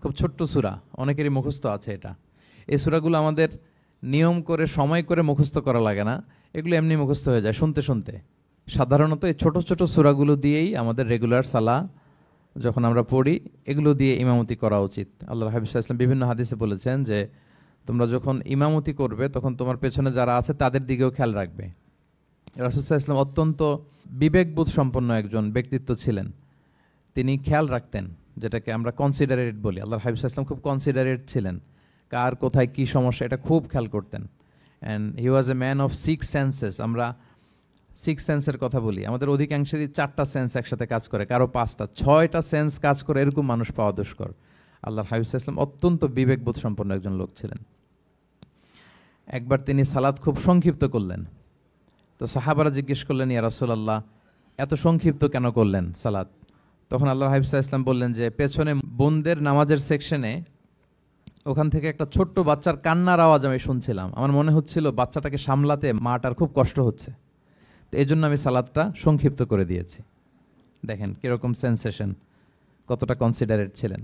খুব ছোট্ট সূরা, অনেকেরই মুখস্থ আছে এটা। এই সূরাগুলো আমাদের নিয়ম করে সময় করে মুখস্থ করা লাগে না, এগুলো এমনি মুখস্থ হয়ে যায় শুনতে শুনতে। সাধারণত এই ছোট ছোট সূরাগুলো দিয়েই আমাদের রেগুলার সালাহ যখন আমরা পড়ি, এগুলো দিয়ে ইমামতি করা উচিত। আল্লাহর হাবিব সাল্লাল্লাহু আলাইহি ওয়াসাল্লাম বিভিন্ন হাদিসে বলেছেন যে তোমরা যখন ইমামতি করবে তখন তোমার পেছনে যারা আছে তাদের দিকেও খেয়াল রাখবে। রাসূল সাল্লাল্লাহু আলাইহি ওয়াসাল্লাম অত্যন্ত বিবেকবোধ সম্পন্ন একজন ব্যক্তিত্ব ছিলেন। তিনি খেয়াল রাখতেন, যেটাকে আমরা কনসিডারেট বলি। আল্লাহর হাবিব সাল্লাল্লাহু আলাইহি ওয়াসাল্লাম খুব কনসিডারেট ছিলেন, কার কোথায় কি সমস্যা এটা খুব খেয়াল করতেন। And he was a man of 6 senses. আমরা 6 সেন্সের কথা বলি, আমাদের অধিকাংশেরই 4টা সেন্স একসাথে কাজ করে, কারো 5টা 6টা সেন্স কাজ করে, এরকম মানুষ পাওয়া দুষ্কর। আল্লাহর হাবিব সাল্লাল্লাহু আলাইহি ওয়াসাল্লাম অত্যন্ত বিবেকবোধ সম্পন্ন একজন লোক ছিলেন। একবার তিনি সালাত খুব সংক্ষিপ্ত করলেন, তো সাহাবারা জিজ্ঞেস করলেন, ইয়া রাসূলুল্লাহ এত সংক্ষিপ্ত কেন করলেন সালাত? তখন আল্লাহর হাবিব সাল্লাল্লাহু আলাইহি ওয়াসাল্লাম বললেন যে পেছনে বোনদের নামাজের সেকশনে ওখান থেকে একটা ছোট্ট বাচ্চার কান্নার আওয়াজ আমি শুনছিলাম। আমার মনে হচ্ছিল বাচ্চাটাকে সামলাতে মাটার খুব কষ্ট হচ্ছে, তো এই জন্য আমি সালাদটা সংক্ষিপ্ত করে দিয়েছি। দেখেন কীরকম সেন্সেশন, কতটা কনসিডারেট ছিলেন।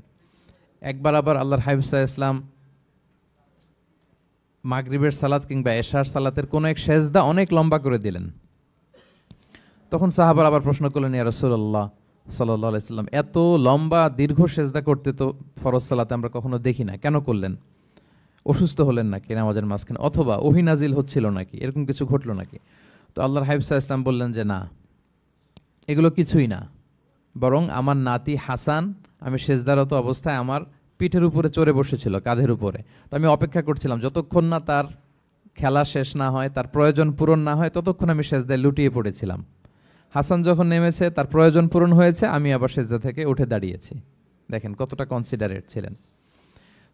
একবার আবার আল্লাহর হাবিব সাল্লাল্লাহু আলাইহি ওয়াসাল্লাম মাগরিবের সালাত কিংবা এশার সালাতের কোনো এক সেজদা অনেক লম্বা করে দিলেন। তখন সাহাবার আবার প্রশ্ন করলেন, ইয়া রাসূলুল্লাহ সাল্লাল্লাহু আলাইহি ওয়াসাল্লাম এত লম্বা দীর্ঘ সেজদা করতে তো ফরজ সালাতে আমরা কখনো দেখি না, কেন করলেন? অসুস্থ হলেন নাকি নামাজের মাঝখানে, অথবা ওহী নাজিল হচ্ছিল নাকি, এরকম কিছু ঘটলো নাকি? তো আল্লাহর হাবিব সাল্লাল্লাহু আলাইহি ওয়াসাল্লাম বললেন যে না, এগুলো কিছুই না, বরং আমার নাতি হাসান আমি সেজদারত অবস্থায় আমার পিঠের উপরে চড়ে বসেছিল, কাঁধের উপরে। তো আমি অপেক্ষা করছিলাম যতক্ষণ না তার খেলা শেষ না হয়, তার প্রয়োজন পূরণ না হয়, ততক্ষণ আমি সেজদায় লুটিয়ে পড়েছিলাম। হাসান যখন নেমেছে, তার প্রয়োজন পূরণ হয়েছে, আমি আবার সেজদা থেকে উঠে দাঁড়িয়েছি। দেখেন কতটা কনসিডারেট ছিলেন।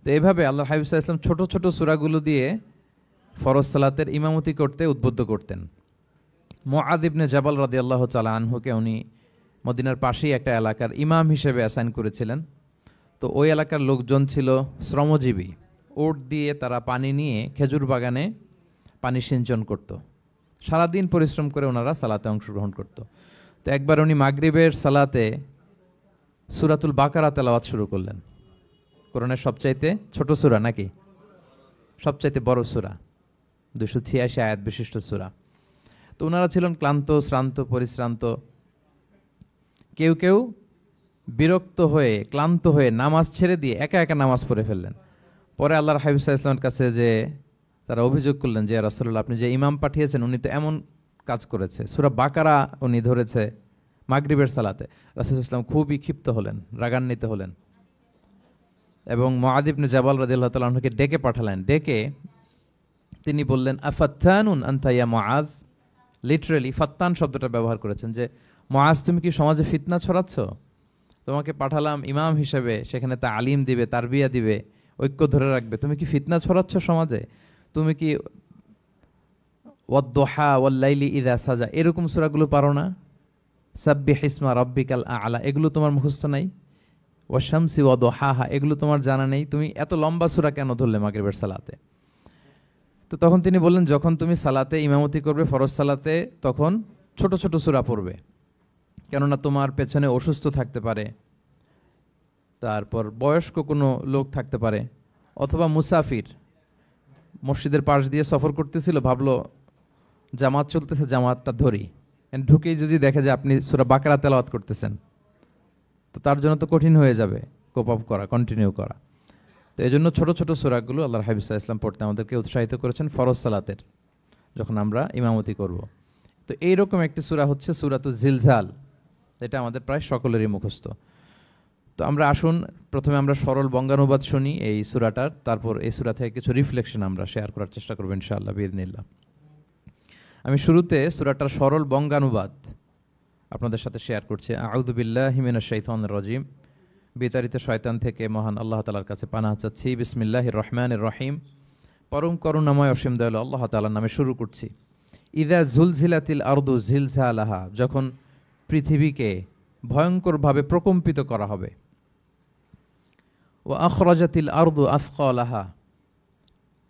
তো এইভাবে আল্লাহর হাবিব সাল্লাল্লাহু আলাইহি ওয়াসাল্লাম ছোট ছোট সূরাগুলো দিয়ে ফরজ সালাতের ইমামতি করতে উদ্বুদ্ধ করতেন। মুআয ইবনে জাবাল রাদিয়াল্লাহু তাআলা আনহুকে উনি মদিনার পাশেই একটা এলাকার ইমাম হিসেবে অ্যাসাইন করেছিলেন। তো ওই এলাকার লোকজন ছিল শ্রমজীবী, ওট দিয়ে তারা পানি নিয়ে খেজুর বাগানে পানি সিঞ্চন করত। সারাদিন পরিশ্রম করে ওনারা সালাতে অংশগ্রহণ করত। তো একবার উনি মাগরিবের সালাতে সূরাতুল বাকারা তেলাওয়াত শুরু করলেন। কোরআনের সবচাইতে ছোট সূরা নাকি সবচাইতে বড় সূরা, 286 আয়াত বিশিষ্ট সূরা। তো ওনারা ছিলেন ক্লান্ত, শ্রান্ত, পরিশ্রান্ত। কেউ কেউ বিরক্ত হয়ে, ক্লান্ত হয়ে নামাজ ছেড়ে দিয়ে একা একা নামাজ পড়ে ফেললেন। পরে আল্লাহর হাবিব সাল্লাল্লাহু আলাইহি ওয়াসাল্লামের কাছে যে তারা অভিযোগ করলেন যে, ইয়া রাসূলুল্লাহ আপনি যে ইমাম পাঠিয়েছেন উনি তো এমন কাজ করেছে, সূরা বাকারা উনি ধরেছে মাগরিবের সালাতে। রাসূল সাল্লাল্লাহু আলাইহি ওয়াসাল্লাম খুবই ক্ষিপ্ত হলেন, রাগান্বিত হলেন এবং মুআয ইবনে জাবাল রাদিয়াল্লাহু তাআলা আনহুকে ডেকে পাঠালেন। ডেকে তিনি বললেন, আফাত্তানুন আনতা ইয়া মুআয। লিটারালি ফাত্তান শব্দটা ব্যবহার করেছেন যে, মুআয তুমি কি সমাজে ফিতনা ছড়াচ্ছ? তোমাকে পাঠালাম ইমাম হিসেবে, সেখানে তালিম দিবে, তারবিয়া দিবে, ঐক্য ধরে রাখবে, তুমি কি ফিতনা ছড়াচ্ছ সমাজে? তুমি কি ওয়াদ-দুহা ওয়াল-লাইলি ইযা সাজা এরকম সূরাগুলো পারো না? সাব্বিহ ইসমা রাব্বিকাল আ'লা এগুলো তোমার মুখস্থ নাই? ওয়াশ-শামসি ওয়া-দুহাহা এগুলো তোমার জানা নেই? তুমি এত লম্বা সূরা কেন ধরলে মাগরিবের সালাতে? তো তখন তিনি বললেন, যখন তুমি সালাতে ইমামতি করবে ফরজ সালাতে, তখন ছোট ছোট সূরা পড়বে, কেননা তোমার পেছনে অসুস্থ থাকতে পারে, তারপর বয়স্ক কোনো লোক থাকতে পারে, অথবা মুসাফির মসজিদের পাশ দিয়ে সফর করতেছিল, ভাবলো জামাত চলতেছে, জামাতটা ধরি, ঢুকেই যদি দেখে যে আপনি সূরা বাকারা তেলাওয়াত করতেছেন, তো তার জন্য তো কঠিন হয়ে যাবে কোপ আপ করা, কন্টিনিউ করা। তো এই জন্য ছোটো ছোটো সূরাগুলো আল্লাহর হাবিব সাল্লাল্লাহু আলাইহি ওয়াসাল্লাম পড়তে আমাদেরকে উৎসাহিত করেছেন ফরজ সালাতের, যখন আমরা ইমামতি করব। তো এইরকম একটি সূরা হচ্ছে সূরাতুজ জিলজাল, এটা আমাদের প্রায় সকলেরই মুখস্থ। তো আমরা আসুন প্রথমে আমরা সরল বঙ্গানুবাদ শুনি এই সূরাটার, তারপর এই সূরা থেকে কিছু রিফ্লেকশন আমরা শেয়ার করার চেষ্টা করব ইনশাআল্লাহ বিইذنিল্লাহ। আমি শুরুতে সূরাটার সরল বঙ্গানুবাদ আপনাদের সাথে শেয়ার করছি। আউযু বিল্লাহি মিনাশ শাইতানির রাজিম, বিতাড়িত শয়তান থেকে মহান আল্লাহ তাআলার কাছে পানাহ চাচ্ছি। বিসমিল্লাহির রহমানির রহিম, পরম করুণাময় অসীম দয়ালু আল্লাহ তাআলার নামে শুরু করছি। ইযা জুলজিলাতিল আরদু জিলজালাহা, যখন পৃথিবীকে ভয়ঙ্করভাবে প্রকম্পিত করা হবে। ওয়া আখরাজাতিল আরদু আথকালাহা,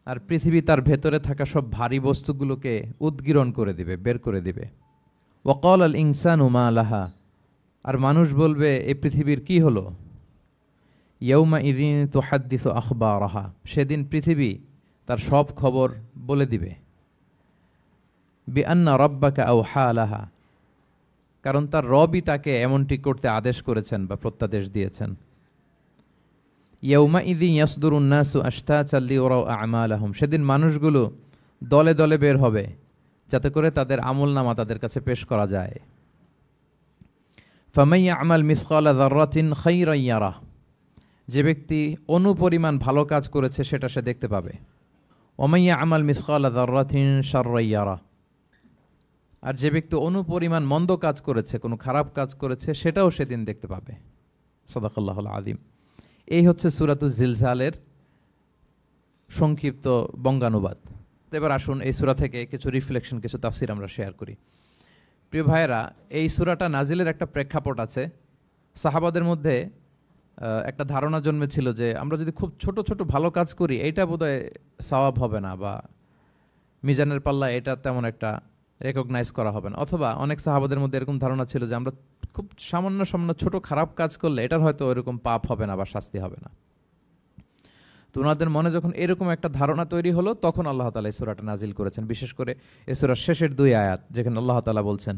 আর পৃথিবী তার ভেতরে থাকা সব ভারী বস্তুগুলোকে উদ্গীরণ করে দিবে, বের করে দিবে। ওয়া ক্বালাল ইনসানু মা লাহা, আর মানুষ বলবে এই পৃথিবীর কি হলো। ইয়াউমা ইযিন তুহাদ্দিসু আখবারাহা, সেদিন পৃথিবী তার সব খবর বলে দিবে। বিআন্না রাব্বাকা আওহা লাহা, কারণ তার রবই তাকে এমনটি করতে আদেশ করেছেন বা প্রত্যাদেশ দিয়েছেন। ইয়াউমা ইযিন ইয়াসদুরুন নাসু আশতাতান লিয়ারাউ আ'মালাহুম, সেদিন মানুষগুলো দলে দলে বের হবে যাতে করে তাদের আমলনামা তাদের কাছে পেশ করা যায়। ফামান ইয়া'মাল মিসকালা যাররাতিন খায়রান ইয়ারাহ, যে ব্যক্তি অনুপরিমাণ ভালো কাজ করেছে সেটা সে দেখতে পাবে। ওমান ইয়া'মাল মিসকালা যাররাতিন শাররান ইয়ারাহ, আর যে ব্যক্তি অনুপরিমাণ মন্দ কাজ করেছে, কোনো খারাপ কাজ করেছে, সেটাও সেদিন দেখতে পাবে। সাদাকাল্লাহুল আযীম। এই হচ্ছে সূরাতুজ জিলজালের সংক্ষিপ্ত বঙ্গানুবাদ। এবার আসুন এই সূরা থেকে কিছু রিফ্লেকশন, কিছু তাফসির আমরা শেয়ার করি। প্রিয় ভাইয়েরা, এই সূরাটা নাজিলের একটা প্রেক্ষাপট আছে। সাহাবাদের মধ্যে একটা ধারণা জন্মেছিল যে আমরা যদি খুব ছোট ছোট ভালো কাজ করি এইটা বোধহয় সওয়াব হবে না, বা মিজানের পাল্লা এটা তেমন একটা রেকগনাইজ করা হবে না। অথবা অনেক সাহাবাদের মধ্যে এরকম ধারণা ছিল যে আমরা খুব সামান্য সামান্য ছোট খারাপ কাজ করলে এটার হয়তো ওইরকম পাপ হবে না বা শাস্তি হবে না। তো ওনাদের মনে যখন এরকম একটা ধারণা তৈরি হলো, তখন আল্লাহ তাআলা এই সূরাটা নাজিল করেছেন। বিশেষ করে এই সূরার শেষের 2 আয়াত, যেখানে আল্লাহ তাআলা বলছেন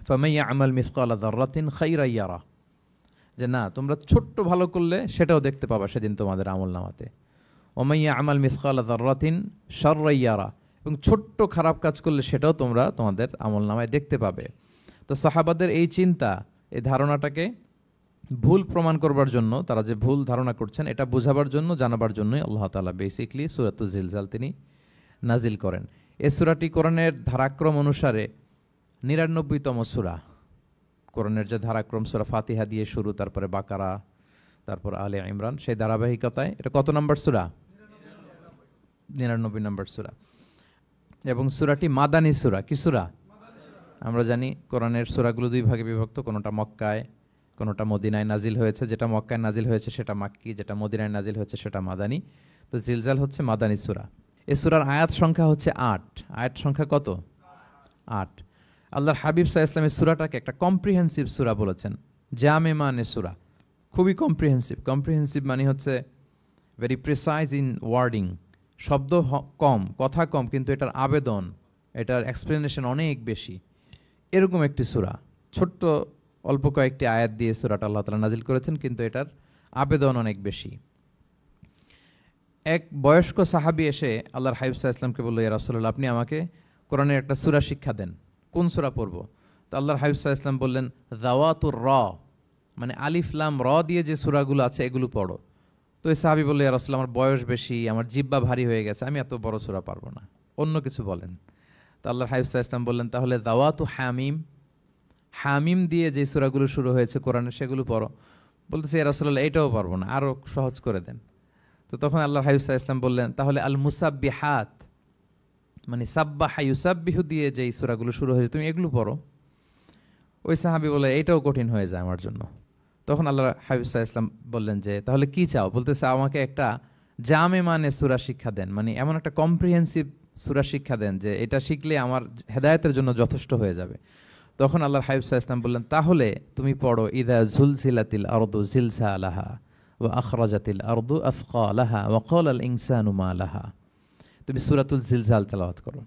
ফামান ইয়া'মাল মিসকালা যাররাতিন খায়রান ইয়ারা, যে না, তোমরা ছোট্ট ভালো করলে সেটাও দেখতে পাবা সেদিন তোমাদের আমলনামাতে। ওমান ইয়া'মাল মিসকালা যাররাতিন শাররান ইয়ারা, এবং ছোট্ট খারাপ কাজ করলে সেটাও তোমরা তোমাদের আমলনামায় দেখতে পাবে। তো সাহাবাদের এই চিন্তা, এই ধারণাটাকে ভুল প্রমাণ করবার জন্য, তারা যে ভুল ধারণা করছেন এটা বোঝাবার জন্য, জানাবার জন্যই আল্লাহ তাআলা বেসিকলি সূরাতুজ জিলজাল তিনি নাজিল করেন। এই সূরাটি কোরআনের ধারাক্রম অনুসারে 99তম সূরা। কোরআনের যে ধারাক্রম, সূরা ফাতিহা দিয়ে শুরু, তারপরে বাকারা, তারপর আলে ইমরান, সেই ধারাবাহিকতায় এটা কত নম্বর সূরা? 99 নম্বর সূরা। এবং সূরাটি মাদানী সূরা। কি সূরা? আমরা জানি কোরআনের সূরাগুলো 2 ভাগে বিভক্ত, কোনোটা মক্কায়, কোনোটা মদিনায় নাজিল হয়েছে। যেটা মক্কায় নাজিল হয়েছে সেটা মাক্কি, যেটা মদিনায় নাজিল হয়েছে সেটা মাদানী। তো জিলজাল হচ্ছে মাদানী সূরা। এই সূরার আয়াত সংখ্যা হচ্ছে 8। আয়াত সংখ্যা কত? 8। আল্লাহর হাবিব সাল্লাল্লাহু আলাইহি ওয়াসাল্লাম এই সূরাটাকে একটা কম্প্রিহেন্সিভ সূরা বলেছেন। জামে মানে সূরা, খুবই কম্প্রিহেন্সিভ। কম্প্রিহেন্সিভ মানে হচ্ছে ভেরি প্রিসাইজ ইন ওয়ার্ডিং, শব্দ কম, কথা কম, কিন্তু এটার আবেদন, এটার এক্সপ্লেনেশন অনেক বেশি, এরকম একটি সূরা। ছোট্ট অল্প কয়েকটি আয়াত দিয়ে সূরাটা আল্লাহ তাআলা নাজিল করেছেন, কিন্তু এটার আবেদন অনেক বেশি। এক বয়স্ক সাহাবী এসে আল্লাহর হাবিব সাল্লাল্লাহু আলাইহি ওয়াসাল্লামকে বলল, ইয়া রাসূলুল্লাহ, আপনি আমাকে কোরআনের একটা সূরা শিক্ষা দেন, কোন সূরা পড়ব? তো আল্লাহর হাবিব সাল্লাল্লাহু আলাইহি ওয়াসাল্লাম বললেন, যাওয়াতুর র, মানে আলিফ লাম র দিয়ে যে সূরাগুলো আছে এগুলো পড়ো। তো এই সাহাবী বলল, ইয়া রাসূলুল্লাহ, আমার বয়স বেশি, আমার জিহ্বা ভারী হয়ে গেছে, আমি এত বড় সূরা পারবো না, অন্য কিছু বলেন। তো আল্লাহর হাবিব সাল্লাল্লাহু আলাইহি ওয়াসাল্লাম বললেন, তাহলে যাওয়াতু হামিম, হামিম দিয়ে যে সূরাগুলো শুরু হয়েছে কোরআনে সেগুলো পড়ো। বলতেছে, ইয়া রাসূলুল্লাহ, এটাও পারবো না, আরো সহজ করে দেন। তো তখন আল্লাহর হাবিব সাল্লাল্লাহু আলাইহি ওয়াসাল্লাম বললেন, তাহলে আল মুসাব্বিহাত, মানে সাব্বাহা ইউসাব্বিহু দিয়ে যেই সূরাগুলো শুরু হয়েছে তুমি এগুলো পড়ো। ওই সাহাবী বলে, এটাও কঠিন হয়ে যায় আমার জন্য। তখন আল্লাহর হাবিব সাল্লাল্লাহু আলাইহি ওয়াসাল্লাম বললেন যে, তাহলে কি চাও? বলতেছে, আমাকে একটা জামে মানে সূরা শিক্ষা দেন, মানে এমন একটা কম্প্রিহেন্সিভ সূরা শিক্ষা দেন যে এটা শিখলে আমার হেদায়েতের জন্য যথেষ্ট হয়ে যাবে। তখন আল্লাহর হাবিব সাল্লাল্লাহু আলাইহি ওয়াসাল্লাম বললেন, তাহলে তুমি পড়ো ইযা যুলজিলাতিল আরদু জিলজালাহা ওয়া আখরাজাতিল আরদু আথকালাহা ওয়া ক্বালাল ইনসানু মা লাহা। তুমি সূরাতুল জিলজাল তেলাওয়াত করো।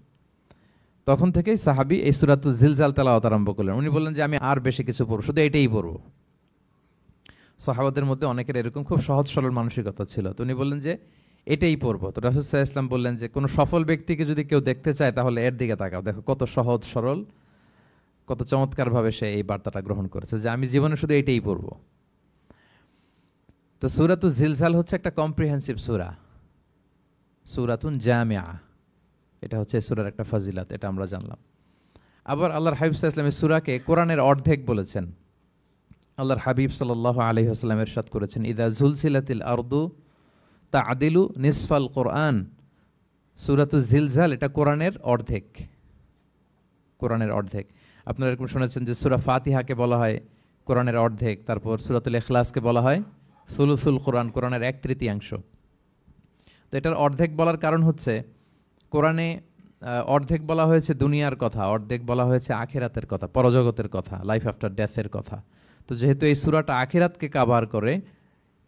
তখন থেকেই সাহাবী এই সূরাতুল জিলজাল তেলাওয়াত আরম্ভ করলেন। উনি বললেন যে আমি আর বেশি কিছু পড়ব, শুধু এটাই পড়ব। সাহাবাদের মধ্যে অনেকের এরকম খুব সহজ সরল মানসিকতা ছিল। তো উনি বললেন যে এটাই পড়ব। তো রাসূল সাল্লাল্লাহু আলাইহি ওয়াসাল্লাম বললেন যে কোনো সফল ব্যক্তিকে যদি কেউ দেখতে চায় তাহলে এর দিকে তাকাও, দেখো কত সহজ সরল, কত চমৎকারভাবে সে এই বার্তাটা গ্রহণ করেছে যে আমি জীবনে শুধু এটাই পড়ব। তো সূরাতুল জিলজাল হচ্ছে একটা কম্প্রিহেন্সিভ সূরা, সূরাতুন জামিআ। এটা হচ্ছে সূরার একটা ফজিলত, এটা আমরা জানলাম। আবার আল্লাহর হাবিব সাল্লাল্লাহু আলাইহি ওয়াসাল্লাম এই সূরাকে কোরআনের অর্ধেক বলেছেন। আল্লাহর হাবিব সাল্লাল্লাহু আলাইহি ওয়াসাল্লাম ইরশাদ করেছেন, ইযা যুলজিলাতিল আরদু তা'দিলু নিসফাল কোরআন। সূরাতুল জিলজাল এটা কোরআনের অর্ধেক, কোরআনের অর্ধেক। আপনারা এরকম শুনেছেন যে সূরা ফাতিহাকে বলা হয় কোরআনের অর্ধেক, তারপর সূরাতুল ইখলাসকে বলা হয় সুলুসুল কোরআন, কোরআনের 1/3। তো এটার অর্ধেক বলার কারণ হচ্ছে কোরআনে অর্ধেক বলা হয়েছে দুনিয়ার কথা, অর্ধেক বলা হয়েছে আখিরাতের কথা, পরজগতের কথা, লাইফ আফটার ডেথের কথা। তো যেহেতু এই সূরাটা আখিরাতকে কাভার করে,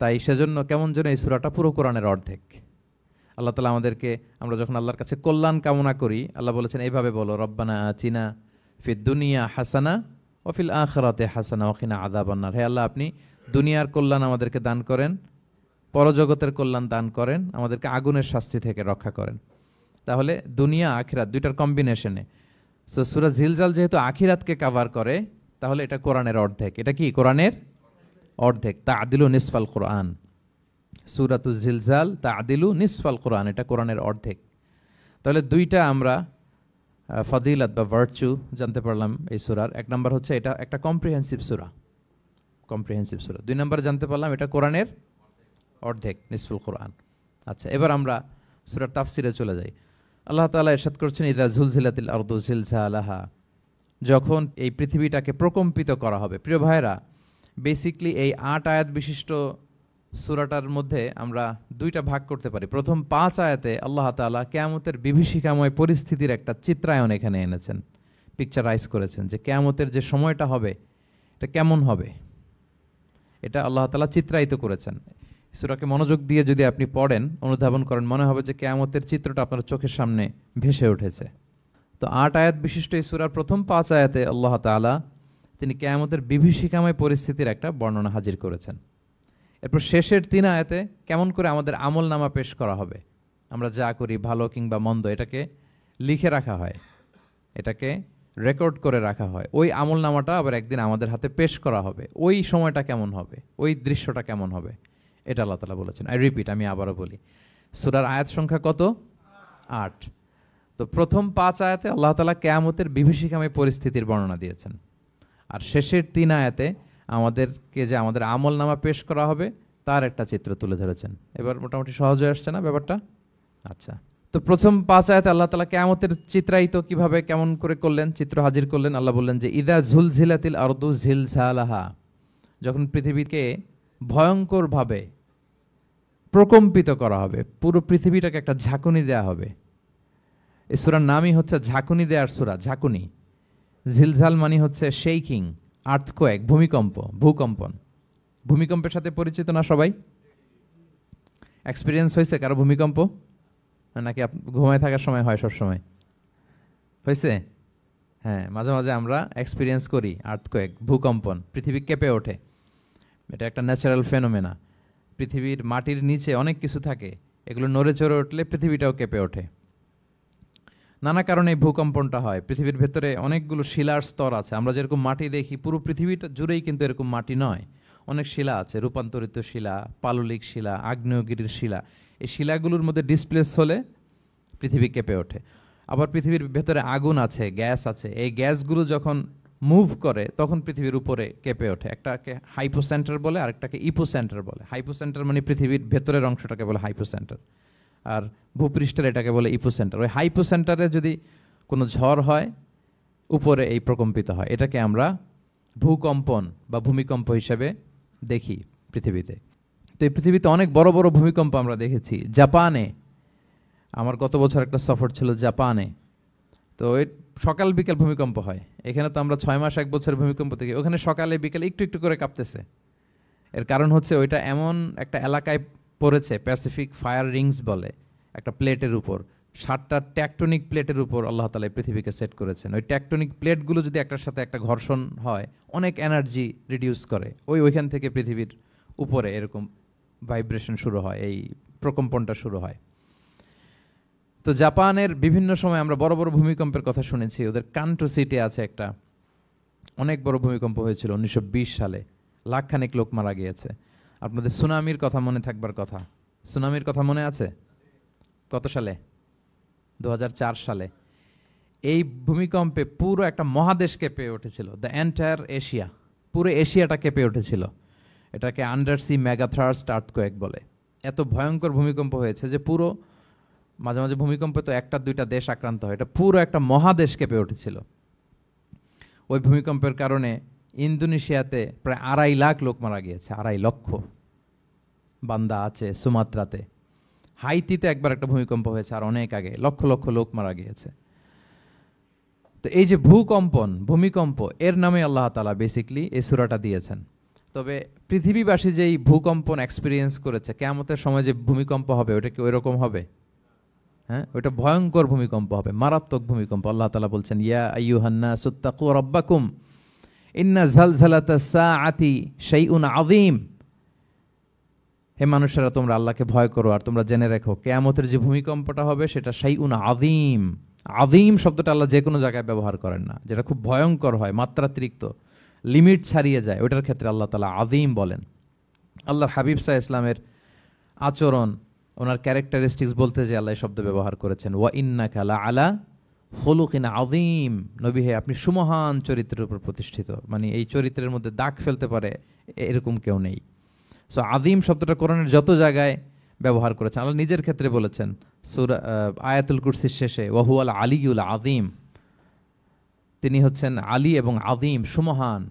তাই সেজন্য কেমন যেন এই সূরাটা পুরো কোরআনের অর্ধেক। আল্লাহ তাআলা আমাদেরকে, আমরা যখন আল্লাহর কাছে কল্যাণ কামনা করি, আল্লাহ বলেছেন এইভাবে বলো, রব্বানা আতিনা ফিদ দুনিয়া হাসানা ওয়া ফিল আখিরাতি হাসানা ওয়া কিনা আযাবান্নার। হে আল্লাহ, আপনি দুনিয়ার কল্যাণ আমাদেরকে দান করেন, পরজগতের কল্যাণ দান করেন, আমাদেরকে আগুনের শাস্তি থেকে রক্ষা করেন। তাহলে দুনিয়া আখিরাত দুইটার কম্বিনেশনে। সো সূরা জিলজাল যেহেতু আখিরাতকে কভার করে, তাহলে এটা কোরআনের অর্ধেক। এটা কি কোরআনের অর্ধেক? তা'দিলু নিসফাল কোরআন। সূরাতুজ জিলজাল তা'দিলু নিসফাল কোরআন, এটা কোরআনের অর্ধেক। তাহলে দুইটা আমরা ফজিলত বা ভার্চু জানতে পারলাম এই সূরার। এক নম্বর হচ্ছে এটা একটা কম্প্রিহেন্সিভ সূরা, কম্প্রিহেন্সিভ সূরা। দুই নম্বর জানতে পারলাম এটা কোরআনের অর্ধেক, নিসফুল কোরআন। আচ্ছা, এবার আমরা সূরার তাফসিরে চলে যাই। আল্লাহ তাআলা ইরশাদ করছেন, ইযা যুলজিলাতিল আরদু জিলজালাহা, যখন এই পৃথিবীটাকে প্রকম্পিত করা হবে। প্রিয় ভাইরা, বেসিকলি এই 8 আয়াত বিশিষ্ট সূরাটার মধ্যে আমরা দুইটা ভাগ করতে পারি। প্রথম 5 আয়াতে আল্লাহ তাআলা কিয়ামতের বিভীষিকাময় পরিস্থিতির একটা চিত্রায়ন এখানে এনেছেন, পিকচারাইজ করেছেন যে কিয়ামতের যে সময়টা হবে এটা কেমন হবে, এটা আল্লাহ তাআলা চিত্রায়িত করেছেন। সূরাকে মনোযোগ দিয়ে যদি আপনি পড়েন, অনুধাবন করেন, মনে হবে যে কিয়ামতের চিত্রটা আপনার চোখের সামনে ভেসে উঠেছে। তো 8 আয়াত বিশিষ্ট এই সূরার প্রথম 5 আয়াতে আল্লাহ তাআলা তিনি কিয়ামতের বিভীষিকাময় পরিস্থিতির একটা বর্ণনা হাজির করেছেন। এরপর শেষের 3 আয়াতে কেমন করে আমাদের আমলনামা পেশ করা হবে, আমরা যা করি ভালো কিংবা মন্দ, এটাকে লিখে রাখা হয়, এটাকে রেকর্ড করে রাখা হয়। ওই আমলনামাটা আবার একদিন আমাদের হাতে পেশ করা হবে। ওই সময়টা কেমন হবে, ওই দৃশ্যটা কেমন হবে, এটা আল্লাহ তাআলা বলেছেন। আই রিপিট, আমি আবারও বলি, সূরার আয়াত সংখ্যা কত? 8। তো প্রথম 5 আয়াতে আল্লাহ তাআলা কিয়ামতের বিভীষিকাময় পরিস্থিতির বর্ণনা দিয়েছেন, আর শেষের 3 আয়াতে আমাদেরকে যে আমাদের আমলনামা পেশ করা হবে তার একটা চিত্র তুলে ধরেছেন। এবার মোটামুটি সহজ হয়ে আসছে না ব্যাপারটা? আচ্ছা, তো প্রথম 5 আয়াতে আল্লাহ তাআলা কিয়ামতের চিত্রায়িত কিভাবে কেমন করে করলেন, চিত্র হাজির করলেন। আল্লাহ বললেন যে ইযা যুলজিলাতিল আরদু জিলজালাহা, যখন পৃথিবীকে ভয়ঙ্করভাবে প্রকম্পিত করা হবে, পুরো পৃথিবীটাকে একটা ঝাঁকুনি দেয়া হবে। এই সূরার নামই হচ্ছে ঝাঁকুনি দেওয়ার সূরা, ঝাঁকুনি। জিলজাল মানে হচ্ছে শেকিং, আর্থকোয়েক, ভূমিকম্প, ভূকম্পন। ভূমিকম্পের সাথে পরিচিত না সবাই? এক্সপিরিয়েন্স হয়েছে কারো ভূমিকম্প? নাকি ঘুমায় থাকার সময় হয়? সব সময় হয়েছে? হ্যাঁ, মাঝে মাঝে আমরা এক্সপিরিয়েন্স করি আর্থকোয়েক, ভূকম্পন। পৃথিবী কেঁপে ওঠে, এটা একটা ন্যাচারাল ফেনোমেনা। পৃথিবীর মাটির নিচে অনেক কিছু থাকে, এগুলো নড়ে চড়ে উঠলে পৃথিবীটাও কেঁপে ওঠে। নানা কারণে এই ভূকম্পনটা হয়। পৃথিবীর ভেতরে অনেকগুলো শিলার স্তর আছে। আমরা যেরকম মাটি দেখি, পুরো পৃথিবীটা জুড়েই কিন্তু এরকম মাটি নয়, অনেক শিলা আছে, রূপান্তরিত শিলা, পাললিক শিলা, আগ্নেয়গিরির শিলা। এই শিলাগুলোর মধ্যে ডিসপ্লেস হলে পৃথিবী কেঁপে ওঠে। আবার পৃথিবীর ভেতরে আগুন আছে, গ্যাস আছে, এই গ্যাসগুলো যখন মুভ করে তখন পৃথিবীর উপরে কেঁপে ওঠে। একটাকে হাইপোসেন্টার বলে, আরেকটাকে ইপোসেন্টার বলে। হাইপোসেন্টার মানে পৃথিবীর ভেতরের অংশটাকে বলে হাইপোসেন্টার, আর ভূপৃষ্ঠের এটাকে বলে ইপোসেন্টার। ওই হাইপোসেন্টারে যদি কোনো ঝড় হয়, উপরে এই প্রকম্পিত হয়। এটাকে আমরা ভূকম্পন বা ভূমিকম্প হিসেবে দেখি পৃথিবীতে। তো এই পৃথিবীতে অনেক বড় বড় ভূমিকম্প আমরা দেখেছি। জাপানে, আমার গত বছর একটা সফর ছিল জাপানে, তো ওই সকাল বিকেল ভূমিকম্প হয়। এখানে তো আমরা 6 মাস 1 বছর ভূমিকম্প দেখি, ওখানে সকালে বিকেলে একটু একটু করে কাঁপতেছে। এর কারণ হচ্ছে ওইটা এমন একটা এলাকায় পড়েছে, প্যাসিফিক ফায়ার রিংস বলে, একটা প্লেটের উপর, 7টা ট্যাকটনিক প্লেটের উপর আল্লাহ তাআলা পৃথিবীকে সেট করেছেন। ওই ট্যাকটনিক প্লেটগুলো যদি একটার সাথে একটা ঘর্ষণ হয়, অনেক এনার্জি রিডিউস করে, ওইখান থেকে পৃথিবীর উপরে এরকম ভাইব্রেশন শুরু হয়, এই প্রকম্পনটা শুরু হয়। তো জাপানের বিভিন্ন সময় আমরা বড় বড় ভূমিকম্পের কথা শুনেছি। ওদের কান্টো সিটি আছে একটা, অনেক বড় ভূমিকম্প হয়েছিল 1920 সালে, লাখখানেক লোক মারা গিয়েছে। আপনাদের সুনামির কথা মনে থাকবার কথা, সুনামির কথা মনে আছে? কত সালে? 2004 সালে। এই ভূমিকম্পে পুরো একটা মহাদেশ কেঁপে উঠেছিল, দ্য এন্টায়ার এশিয়া, পুরো এশিয়াটা কেঁপে উঠেছিল। এটাকে আন্ডারসি মেগাথার্স্ট আর্থকোয়েক বলে। এত ভয়ঙ্কর ভূমিকম্প হয়েছে যে পুরো, মাঝে মাঝে ভূমিকম্পে তো 1-2টা দেশ আক্রান্ত হয়, এটা পুরো একটা মহাদেশ কেঁপে উঠেছিল। ওই ভূমিকম্পের কারণে ইন্দোনেশিয়াতে প্রায় 2.5 লাখ লোক মারা গিয়েছে, 2.5 লক্ষ। বান্দা আছে সুমাত্রাতে। হাইতিতে একবার একটা ভূমিকম্প হয়েছে, আর অনেক আগে, লক্ষ লক্ষ লোক মারা গিয়েছে। তো এই যে ভূকম্পন, ভূমিকম্প, এর নামে আল্লাহ তাআলা বেসিকলি এই সূরাটা দিয়েছেন। তবে পৃথিবীবাসী যেই ভূকম্পন এক্সপিরিয়েন্স করেছে, কিয়ামতের সময় যে ভূমিকম্প হবে ওটা কি ওই রকম হবে? হ্যাঁ, ওটা ভয়ঙ্কর ভূমিকম্প হবে, মারাত্মক ভূমিকম্প। আল্লাহ তাআলা বলছেন, ইয়া আইয়ুহান নাসু তাকু রাব্বাকুম ইন্না জালজালাতাস সাআতি শাইউন আযীম। হে মানুষেরা, তোমরা আল্লাহকে ভয় করো আর তোমরা জেনে রাখো কিয়ামতের যে ভূমিকম্পটা হবে সেটা শাইউন আযীম। আযীম শব্দটা আল্লাহ যে কোনো জায়গায় ব্যবহার করেন না, যেটা খুব ভয়ঙ্কর হয়, মাত্রাতিরিক্ত, লিমিট ছাড়িয়ে যায়, ওটার ক্ষেত্রে আল্লাহ তাআলা আযীম বলেন। আল্লাহর হাবিব সাল্লাল্লাহু আলাইহি ইসলামের আচরণ, ওনার ক্যারেক্টারিস্টিক্স বলতে যে আল্লাহ এই শব্দ ব্যবহার করেছেন, ওয়া ইন্নাকা লাআলা খুলুকিন আযীম। নবী হে, আপনি সুমহান চরিত্রের উপর প্রতিষ্ঠিত, মানে এই চরিত্রের মধ্যে দাগ ফেলতে পারে এরকম কেউ নেই। সো আযীম শব্দটা কোরআনের যত জায়গায় ব্যবহার করেছেন, আল্লাহ নিজের ক্ষেত্রে বলেছেন সূরা আয়াতুল কুরসির শেষে, ওয়া হুয়াল আলিয়ুল আযীম, তিনি হচ্ছেন আলী এবং আযীম, সুমহান।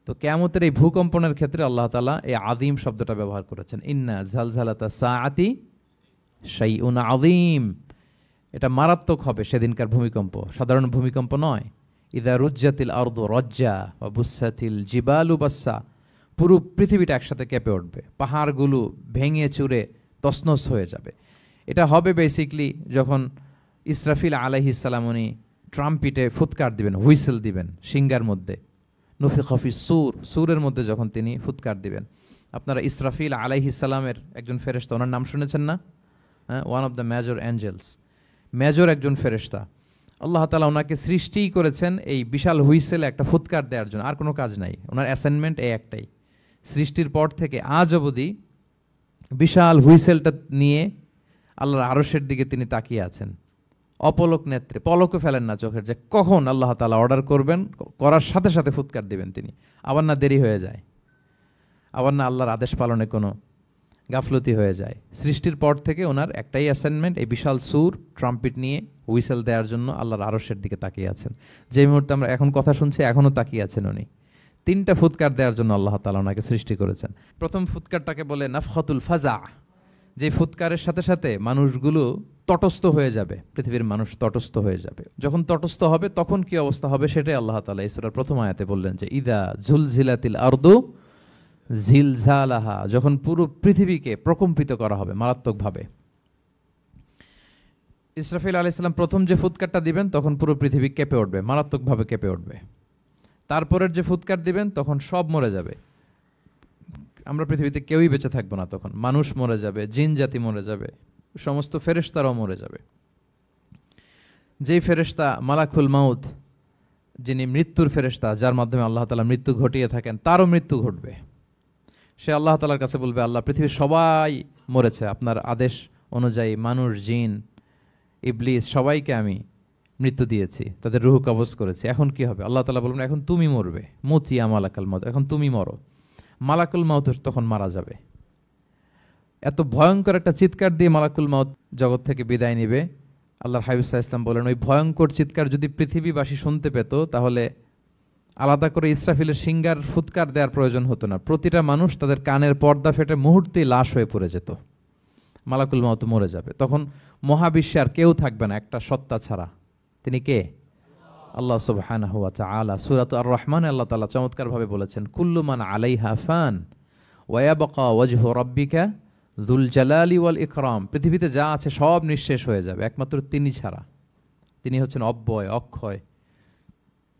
তো কিয়ামতের এই ভূকম্পনের ক্ষেত্রে আল্লাহ তাআলা এই আযীম শব্দটা ব্যবহার করেছেন, ইন্না জালজালাতাস সাআতি শাইউন আযীম। এটা মারাত্মক হবে সেদিনকার ভূমিকম্প, সাধারণ ভূমিকম্প নয়। ইযা রুজ্জাতিল আরদু রাজ্জা ওয়া বুসাতিল জিবালু বাসসা, পুরো পৃথিবীটা একসাথে কেঁপে উঠবে, পাহাড়গুলো ভেঙে চুরে তছনছ হয়ে যাবে। এটা হবে বেসিকলি যখন ইসরাফিল আলাইহিস সালাম উনি ট্রাম্পিটে ফুৎকার দিবেন, হুইসেল দিবেন সিঙ্গার মধ্যে, নুফিখা ফিস সূর, সূরের মধ্যে যখন তিনি ফুৎকার দিবেন। আপনারা ইসরাফিল আলাইহিস সালামের একজন ফেরেশতা, ওনার নাম শুনেছেন না? হ্যাঁ, one of the major angels, major একজন ফেরেশতা। আল্লাহ তাআলা ওনাকে সৃষ্টিই করেছেন এই বিশাল হুইসেলে একটা ফুৎকার দেওয়ার জন্য, আর কোনো কাজ নাই, ওনার অ্যাসাইনমেন্ট এই একটাই। সৃষ্টির পর থেকে আজ অবধি বিশাল হুইসেলটা নিয়ে আল্লাহর আরশের দিকে তিনি তাকিয়ে আছেন, অপলক নেত্রে, পলকও ফেলেন না চোখের, যে কখন আল্লাহ তাআলা অর্ডার করবেন, করার সাথে সাথে ফুৎকার দিবেন তিনি, আবার না দেরি হয়ে যায়, আবার না আল্লাহর আদেশ পালনে কোনো গাফলতি হয়ে যায়। সৃষ্টির পর থেকে ওনার একটাই অ্যাসাইনমেন্ট, এই বিশাল সুর ট্রাম্পিট নিয়ে হুইসেল দেওয়ার জন্য আল্লাহর আরশের দিকে তাকিয়ে আছেন। যে মুহূর্তে আমরা এখন কথা শুনছি এখনও তাকিয়ে আছেন উনি। 3টা ফুৎকার দেওয়ার জন্য আল্লাহ তাআলা ওনাকে সৃষ্টি করেছেন। প্রথম ফুৎকারটাকে বলে নাফখাতুল ফাজা, যে ফুৎকারের সাথে সাথে মানুষগুলো তটস্থ হয়ে যাবে, পৃথিবীর মানুষ তটস্থ হয়ে যাবে। যখন তটস্থ হবে তখন কি অবস্থা হবে সেটাই আল্লাহ তাআলা এই সূরার প্রথম আয়াতে বললেন, যে ইদা জুলজিলাতিল আরদু জিলজালাহা, যখন পুরো পৃথিবীকে প্রকম্পিত করা হবে মারাত্মকভাবে। ইসরাফিল আলাইহিস সালাম প্রথম যে ফুৎকারটা দিবেন তখন পুরো পৃথিবী কেঁপে উঠবে, মারাত্মকভাবে কেঁপে উঠবে। তারপরের যে ফুৎকার দিবেন তখন সব মরে যাবে, আমরা পৃথিবীতে কেউই বেঁচে থাকবো না, তখন মানুষ মরে যাবে, জিন জাতি মরে যাবে, সমস্ত ফেরেশতারাও মরে যাবে। যেই ফেরেশতা মালাকুল মাউত, যিনি মৃত্যুর ফেরেশতা, যার মাধ্যমে আল্লাহ তাআলা মৃত্যু ঘটিয়ে থাকেন, তারও মৃত্যু ঘটবে। সে আল্লাহ তাআলার কাছে বলবে, আল্লাহ, পৃথিবীর সবাই মরেছে, আপনার আদেশ অনুযায়ী মানুষ, জিন, ইবলিস সবাইকে আমি মৃত্যু দিয়েছি, তাদের রূহ কবজ করেছি, এখন কি হবে? আল্লাহ তাআলা বলবেন, এখন তুমি মরবে, মুতিয়া মালাকুল মাউত, এখন তুমি মরো। মালাকুল মাউত তখন মারা যাবে। এত ভয়ঙ্কর একটা চিৎকার দিয়ে মালাকুল মাউত জগৎ থেকে বিদায় নিবে। আল্লাহর হাবিব সাল্লাল্লাহু আলাইহি ওয়াসাল্লাম বলেন, ওই ভয়ঙ্কর চিৎকার যদি পৃথিবীবাসী শুনতে পেত তাহলে আলাদা করে ইসরাফিলের সিঙ্গার ফুৎকার দেওয়ার প্রয়োজন হতো না, প্রতিটা মানুষ তাদের কানের পর্দা ফেটে মুহূর্তেই লাশ হয়ে পড়ে যেত। মালাকুল মাউত মরে যাবে, তখন মহাবিশ্বে আর কেউ থাকবে না একটা সত্তা ছাড়া। তিনি কে? আল্লাহ সুবহানাহু ওয়া তাআলা। সূরা আর-রহমানে আল্লাহ তাআলা চমৎকারভাবে বলেছেন, কুল্লু মান আলাইহা ফান ওয়া ইয়াবকা ওয়াজহু রাব্বিকা যুল জালালি ওয়াল ইকরাম। পৃথিবীতে যা আছে সব নিঃশেষ হয়ে যাবে একমাত্র তিনি ছাড়া। তিনি হচ্ছেন অব্যয়, অক্ষয়,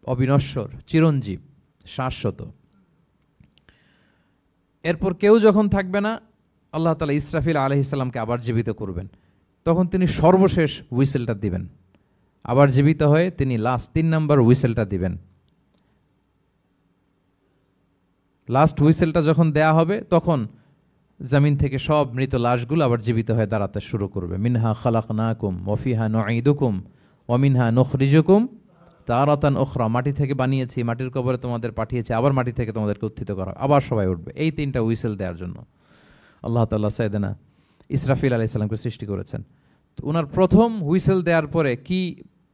অবিনশ্বর, চিরঞ্জীব, শাশ্বত। এরপর কেউ যখন থাকবে না, আল্লাহ তাআলা ইসরাফিল আলাইহিস সালামকে আবার জীবিত করবেন, তখন তিনি সর্বশেষ হুইসেলটা দিবেন, আবার জীবিত হয়ে তিনি লাস্ট 3 নম্বর হুইসেলটা দিবেন। লাস্ট হুইসেলটা যখন দেয়া হবে তখন জমিন থেকে সব মৃত লাশগুলো আবার জীবিত হয়ে দাঁড়াতে শুরু করবে। মিনহা খালাকনাকুম ওয়া ফিহা নুঈদুকুম ওয়া মিনহা নুখরিজুকুম তারাতান উখরা, মাটি থেকে বানিয়েছি, মাটির কবরে তোমাদের পাঠিয়েছি, আবার মাটি থেকে তোমাদেরকে উত্থিত করা, আবার সবাই উঠবে। এই 3টা হুইসেল দেওয়ার জন্য আল্লাহ তাআলা সাইয়েদনা ইসরাফিল আলাইহিস সালামকে সৃষ্টি করেছেন। তো ওনার প্রথম হুইসেল দেওয়ার পরে কি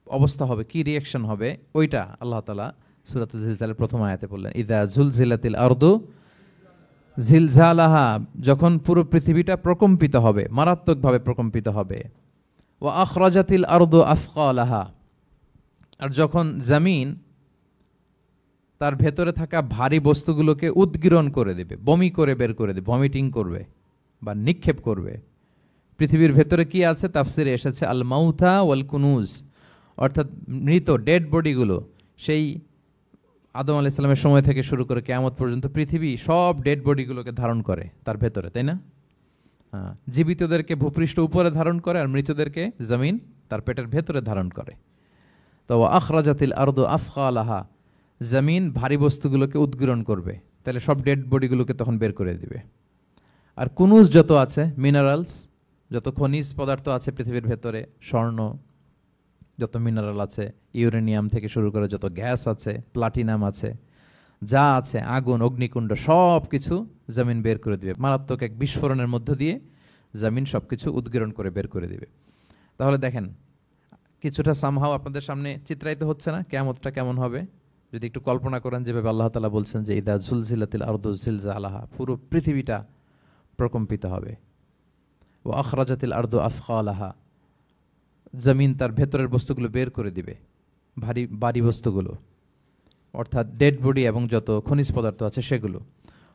অবস্থা হবে, কি রিঅ্যাকশন হবে, ওইটা আল্লাহ তাআলা সূরাতুল জিলজালের প্রথম আয়াতে বললেন, ইযা জুলজিলাতিল আরদু জিলজালাহা, যখন পুরো পৃথিবীটা প্রকম্পিত হবে, মারাত্মকভাবে প্রকম্পিত হবে। ওয়া আখরাজাতিল আরদু আসকালাহা, আর যখন জমিন তার ভেতরে থাকা ভারী বস্তুগুলোকে উদ্গীরণ করে দেবে, বমি করে বের করে দেবে, ভমিটিং করবে বা নিক্ষেপ করবে। পৃথিবীর ভেতরে কি আছে? তাফসিরে এসেছে আল মাউথা ওয়াল কুনুজ, অর্থাৎ মৃত ডেড বডিগুলো। সেই আদম আলাইহিস সালামের সময় থেকে শুরু করে কিয়ামত পর্যন্ত পৃথিবী সব ডেড বডিগুলোকে ধারণ করে তার ভেতরে, তাই না? জীবিতদেরকে ভূপৃষ্ঠ উপরে ধারণ করে, আর মৃতদেরকে জমিন তার পেটের ভেতরে ধারণ করে। তো আখরাজাতিল আরদু আফখালাহা, জমিন ভারী বস্তুগুলোকে উদ্গীরণ করবে, তাহলে সব ডেড বডিগুলোকে তখন বের করে দিবে। আর কুনুজ যত আছে, মিনারেলস, যত খনিজ পদার্থ আছে পৃথিবীর ভেতরে, স্বর্ণ, যত মিনারেল আছে, ইউরেনিয়াম থেকে শুরু করে যত গ্যাস আছে, প্লাটিনাম আছে, যা আছে, আগুন, অগ্নিকুণ্ড, সব কিছু জমিন বের করে দিবে। মারাত্মক এক বিস্ফোরণের মধ্য দিয়ে জমিন সব কিছু উদ্গীরণ করে বের করে দিবে। তাহলে দেখেন, কিছুটা সামহাও আপনাদের সামনে চিত্রায়িত হচ্ছে না কিয়ামতটা কেমন হবে? যদি একটু কল্পনা করেন, যেভাবে আল্লাহ তাআলা বলছেন যে ইদা জুলজিলাতিল আরদু জিলজালাহা, পুরো পৃথিবীটা প্রকম্পিত হবে। ও আখরাজাতিল আরদু আফখালাহা, জমিন তার ভেতরের বস্তুগুলো বের করে দিবে, ভারী বস্তুগুলো, অর্থাৎ ডেড বডি এবং যত খনিজ পদার্থ আছে সেগুলো।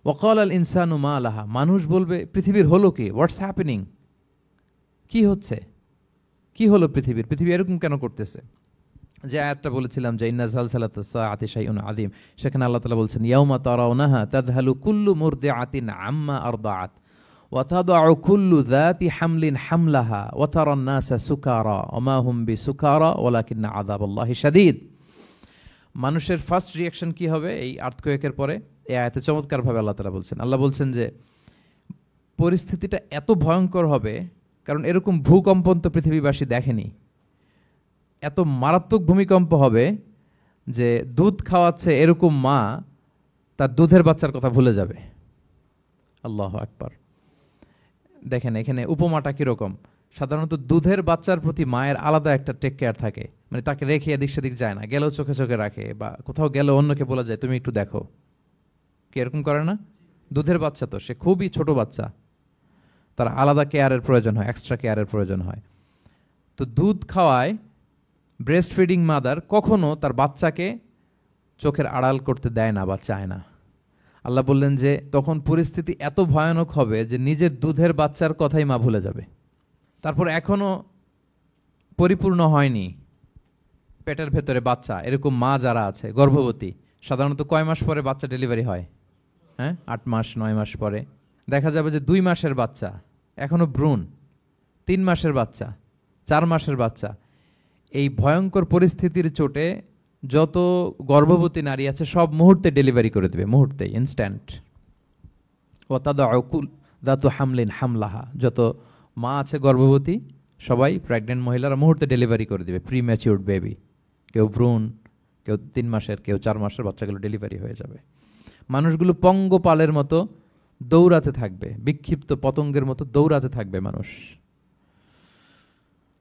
ওয়াকাল আল ইনসানু মা লাহা, মানুষ বলবে পৃথিবীর হলো কি? What's happening? কি হচ্ছে? কি হলো পৃথিবীর? পৃথিবী এরকম কেন করতেছে? যে আয়াতটা বলেছিলাম যে ইন্না জালজালাতাস সাআতি শাইউন আযীম, সেখানে আল্লাহ তাআলা বলছেন ইয়াউমা তারাউনাহা তাযহালু কুল্লু মুরদিআতিন আম্মা আরদাআত ওয়া তাদউ কুল্লু যাতি হামলিন হামলাহা ওয়া তারান নাসা সুকারা ওয়া মা হুম বিসুকারা ওয়ালাকিন্না আযাবাল্লাহি শাদীদ। মানুষের ফার্স্ট রিয়াকশন কি হবে এই আর্থকোয়েকের পরে? এই আয়াতে চমৎকারভাবে আল্লাহ তাআলা বলছেন। আল্লাহ বলছেন যে পরিস্থিতিটা এত ভয়ঙ্কর হবে, কারণ এরকম ভূকম্পন তো পৃথিবীবাসী দেখেনি। এত মারাত্মক ভূমিকম্প হবে যে দুধ খাওয়াচ্ছে এরকম মা তার দুধের বাচ্চার কথা ভুলে যাবে। আল্লাহু আকবার। দেখেন এখানে উপমাটা কিরকম। সাধারণত দুধের বাচ্চার প্রতি মায়ের আলাদা একটা টেক কেয়ার থাকে, মানে তাকে রেখে এদিক সেদিক যায় না, গেলেও চোখে চোখে রাখে, বা কোথাও গেলে অন্যকে বলা যায় তুমি একটু দেখো। কি এরকম করে না? দুধের বাচ্চা তো সে খুবই ছোট বাচ্চা, তার আলাদা কেয়ারের প্রয়োজন হয়, এক্সট্রা কেয়ারের প্রয়োজন হয়। তো দুধ খাওয়ায় ব্রেস্ট ফিডিং মাদার কখনো তার বাচ্চাকে চোখের আড়াল করতে দেয় না বা চায় না। আল্লাহ বললেন যে তখন পরিস্থিতি এত ভয়ানক হবে যে নিজের দুধের বাচ্চার কথাই মা ভুলে যাবে। তারপর এখনো পরিপূর্ণ হয়নি পেটের ভেতরে বাচ্চা, এরকম মা যারা আছে গর্ভবতী, সাধারণত কয় মাস পরে বাচ্চা ডেলিভারি হয়? 8 মাস 9 মাস পরে। দেখা যাবে যে 2 মাসের বাচ্চা, এখনো ভ্রূণ, 3 মাসের বাচ্চা, 4 মাসের বাচ্চা। এই ভয়ঙ্কর পরিস্থিতির চোটে যত গর্ভবতী নারী আছে সব মুহূর্তে ডেলিভারি করে দেবে, মুহূর্তে, ইনস্ট্যান্ট। ও দাতু হামলিন হামলাহা, যত মা আছে গর্ভবতী সবাই, প্রেগনেন্ট মহিলারা মুহূর্তে ডেলিভারি করে দেবে, প্রি ম্যাচিউরড বেবি। কেউ ভ্রূণ, কেউ 3 মাসের, কেউ 4 মাসের বাচ্চাগুলো ডেলিভারি হয়ে যাবে। মানুষগুলো পঙ্গপালের মতো দৌড়াতে থাকবে, বিক্ষিপ্ত পতঙ্গের মতো দৌড়াতে থাকবে মানুষ।